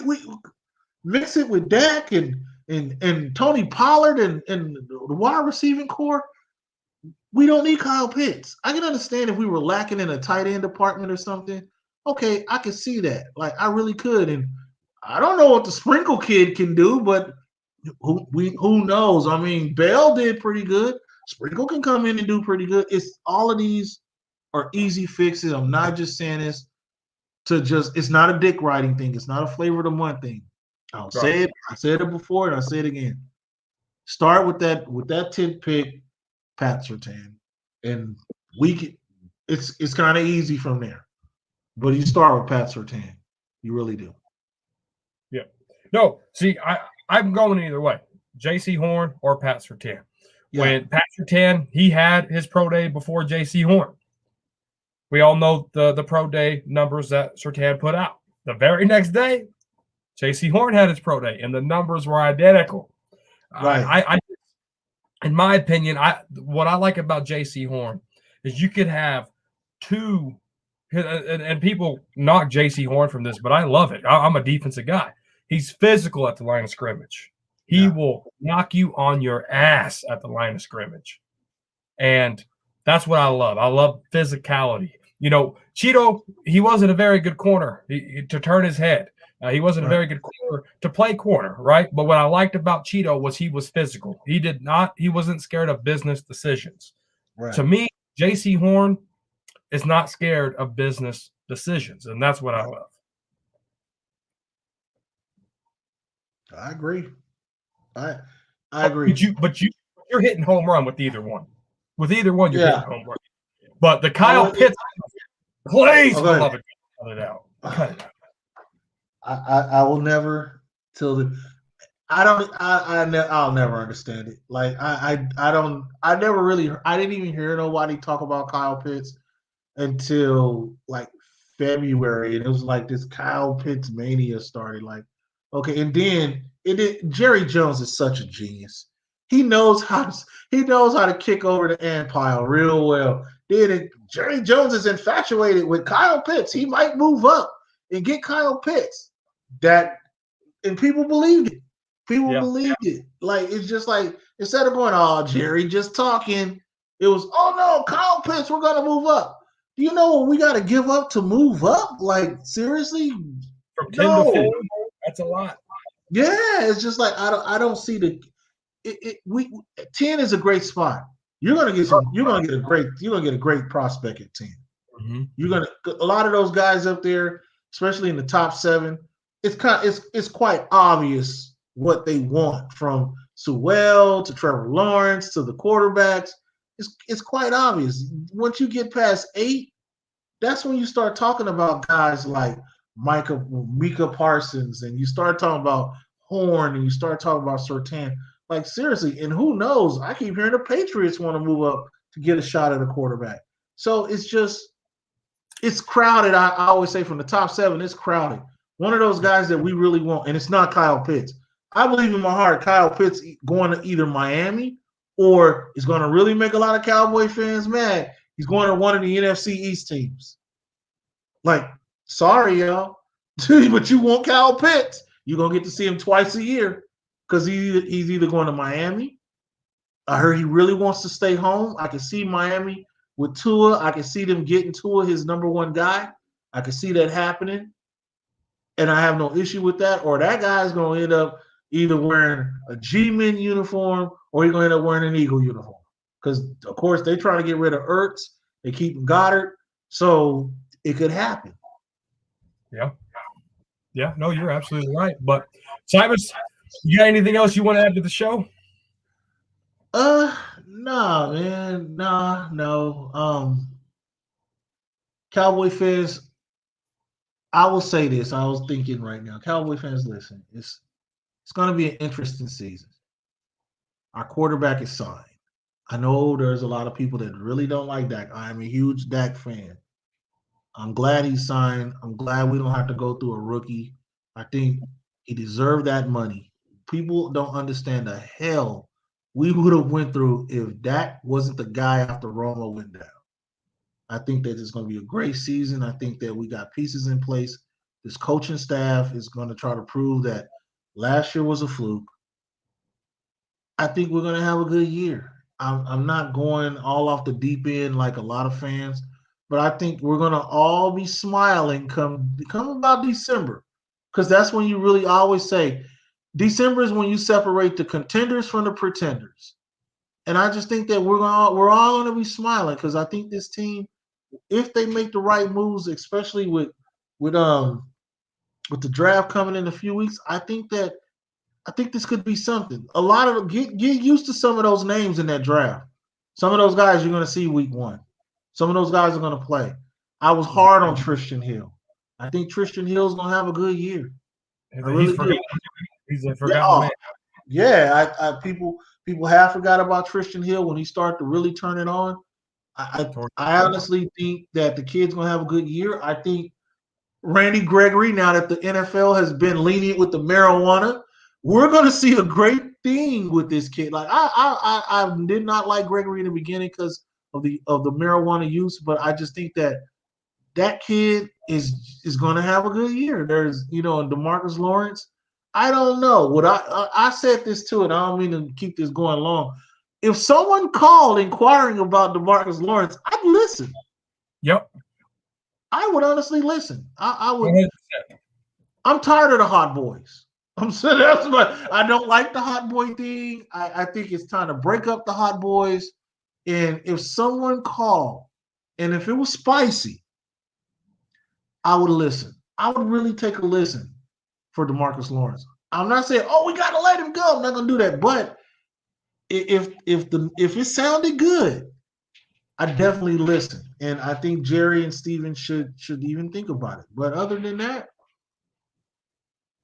mix it with Dak and Tony Pollard and the wide receiving core. We don't need Kyle Pitts. I can understand if we were lacking in a tight end department or something. Okay, I can see that. Like I really could. And I don't know what the Sprinkle kid can do, but who knows? I mean, Bell did pretty good. Sprinkle can come in and do pretty good. It's all of these are easy fixes. I'm not just saying this to just. It's not a dick riding thing. It's not a flavor of the month thing. I'll say it. I said it before, and I'll say it again. Start with that 10th pick, Pat Surtain, and it's kind of easy from there. But you start with Pat Surtain. You really do. Yeah. No, see, I'm going either way. J.C. Horn or Pat Surtain. Yeah. When Pat Surtain, he had his pro day before J.C. Horn. We all know the pro day numbers that Surtain put out. The very next day, J.C. Horn had his pro day, and the numbers were identical. Right. I in my opinion, what I like about J.C. Horn is you could have 2, and people knock J.C. Horn from this, but I love it. I'm a defensive guy. He's physical at the line of scrimmage. He will knock you on your ass at the line of scrimmage. And that's what I love. I love physicality. You know, Cheeto, he wasn't a very good corner to turn his head. He wasn't a very good corner to play corner, right? But what I liked about Cheeto was he was physical. He wasn't scared of business decisions. Right. To me, J.C. Horn is not scared of business decisions, and that's what I love. I agree. I agree. But you're hitting home run with either one. With either one, you're hitting home run. But the Kyle Pitts, please, for love of God, cut it out. Cut it out. I will never I'll never understand it. Like I didn't even hear nobody talk about Kyle Pitts until like February, and it was like this Kyle Pitts mania started. Like, okay, and then Jerry Jones is such a genius. He knows how to kick over the ant pile real well. Then Jerry Jones is infatuated with Kyle Pitts. He might move up and get Kyle Pitts. And people believed it. People believed it. Like, it's just like, instead of going, oh, Jerry, just talking, it was, oh no, Kyle Pitts, we're gonna move up. Do you know what we gotta give up to move up? Like, seriously? From 10 to 50. That's a lot. Yeah, it's just like I don't see 10 is a great spot. You're gonna get a great prospect at 10. Mm-hmm. A lot of those guys up there, especially in the top 7, it's quite obvious what they want, from Sewell to Trevor Lawrence to the quarterbacks. It's quite obvious. Once you get past 8, that's when you start talking about guys like Micah Parsons, and you start talking about Horn, and you start talking about Surtain. Like, seriously, and who knows? I keep hearing the Patriots want to move up to get a shot at a quarterback. So it's crowded. I always say from the top 7, it's crowded. One of those guys that we really want, and it's not Kyle Pitts. I believe in my heart Kyle Pitts going to either Miami, or is going to really make a lot of Cowboy fans mad. He's going to one of the NFC East teams. Like, sorry, y'all, but you want Kyle Pitts. You're going to get to see him twice a year, because he's either going to Miami. I heard he really wants to stay home. I can see Miami with Tua. I can see them getting Tua his number 1 guy. I can see that happening. And I have no issue with that. Or that guy's going to end up either wearing a G-Men uniform, or he's going to end up wearing an Eagle uniform. Because, of course, they're trying to get rid of Ertz. They keep Goddard. So it could happen. Yeah. Yeah, no, you're absolutely right. But Simus, you got anything else you want to add to the show? Nah, man. Nah, no. Cowboy fans, I will say this. I was thinking right now. Cowboy fans, listen, it's gonna be an interesting season. Our quarterback is signed. I know there's a lot of people that really don't like Dak. I'm a huge Dak fan. I'm glad he signed. I'm glad we don't have to go through a rookie. I think he deserved that money. People don't understand the hell we would have went through if Dak wasn't the guy after Romo went down. I think that it's going to be a great season. I think that we got pieces in place. This coaching staff is going to try to prove that last year was a fluke. I think we're going to have a good year. I'm not going all off the deep end like a lot of fans, but I think we're going to all be smiling come about December, because that's when you really always say December is when you separate the contenders from the pretenders. And I just think that we're all going to be smiling, because I think this team, if they make the right moves, especially with the draft coming in a few weeks, I think this could be something. A lot of get used to some of those names in that draft. Some of those guys you're going to see week one. Some of those guys are going to play. I was hard on Tristan Hill. I think Tristan Hill's going to have a good year. I really do. He's a forgotten man. Yeah, people have forgot about Tristan Hill when he started to really turn it on. I honestly think that the kid's going to have a good year. I think Randy Gregory, now that the NFL has been lenient with the marijuana, we're going to see a great thing with this kid. Like I did not like Gregory in the beginning because of the marijuana use, but I just think that kid is going to have a good year. There's DeMarcus Lawrence. I don't know what I said this too, and I don't mean to keep this going long. If someone called inquiring about DeMarcus Lawrence, I'd listen. Yep. I would honestly listen. I would. 100%. I'm tired of the hot boys. I'm saying that's what I don't like the hot boy thing. I think it's time to break up the hot boys. And if someone called, and if it was spicy, I would listen. I would really take a listen for DeMarcus Lawrence. I'm not saying, we got to let him go. I'm not gonna do that. But if it sounded good, I definitely listen. And I think Jerry and Steven should even think about it. But other than that,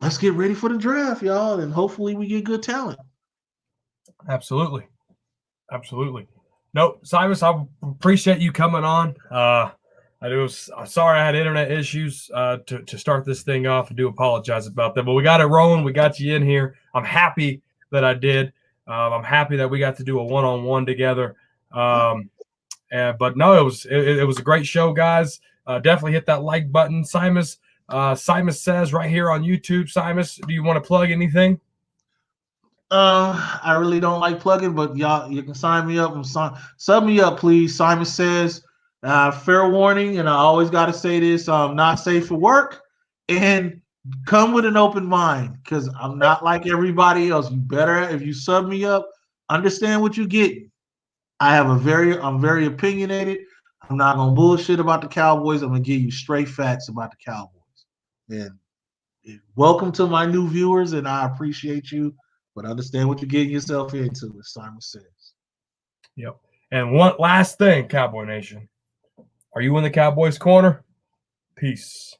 let's get ready for the draft, y'all, and hopefully we get good talent. Absolutely. No, Simus, I appreciate you coming on. Sorry I had internet issues to start this thing off. I do apologize about that, but we got it rolling. We got you in here. I'm happy that I did. I'm happy that we got to do a one-on-one together. But no, it was a great show, guys. Definitely hit that like button. Simus Says right here on YouTube. Simus, do you want to plug anything? I really don't like plugging, but y'all, you can sign me up and sub me up, please. Simus Says, fair warning, and I always got to say this: not safe for work, and come with an open mind, because I'm not like everybody else. You better, if you sub me up, understand what you're getting. I'm very opinionated. I'm not gonna bullshit about the Cowboys. I'm gonna give you straight facts about the Cowboys. And welcome to my new viewers, and I appreciate you. But understand what you're getting yourself into, as Simon says. Yep. And one last thing, Cowboy Nation. Are you in the Cowboys Corner? Peace.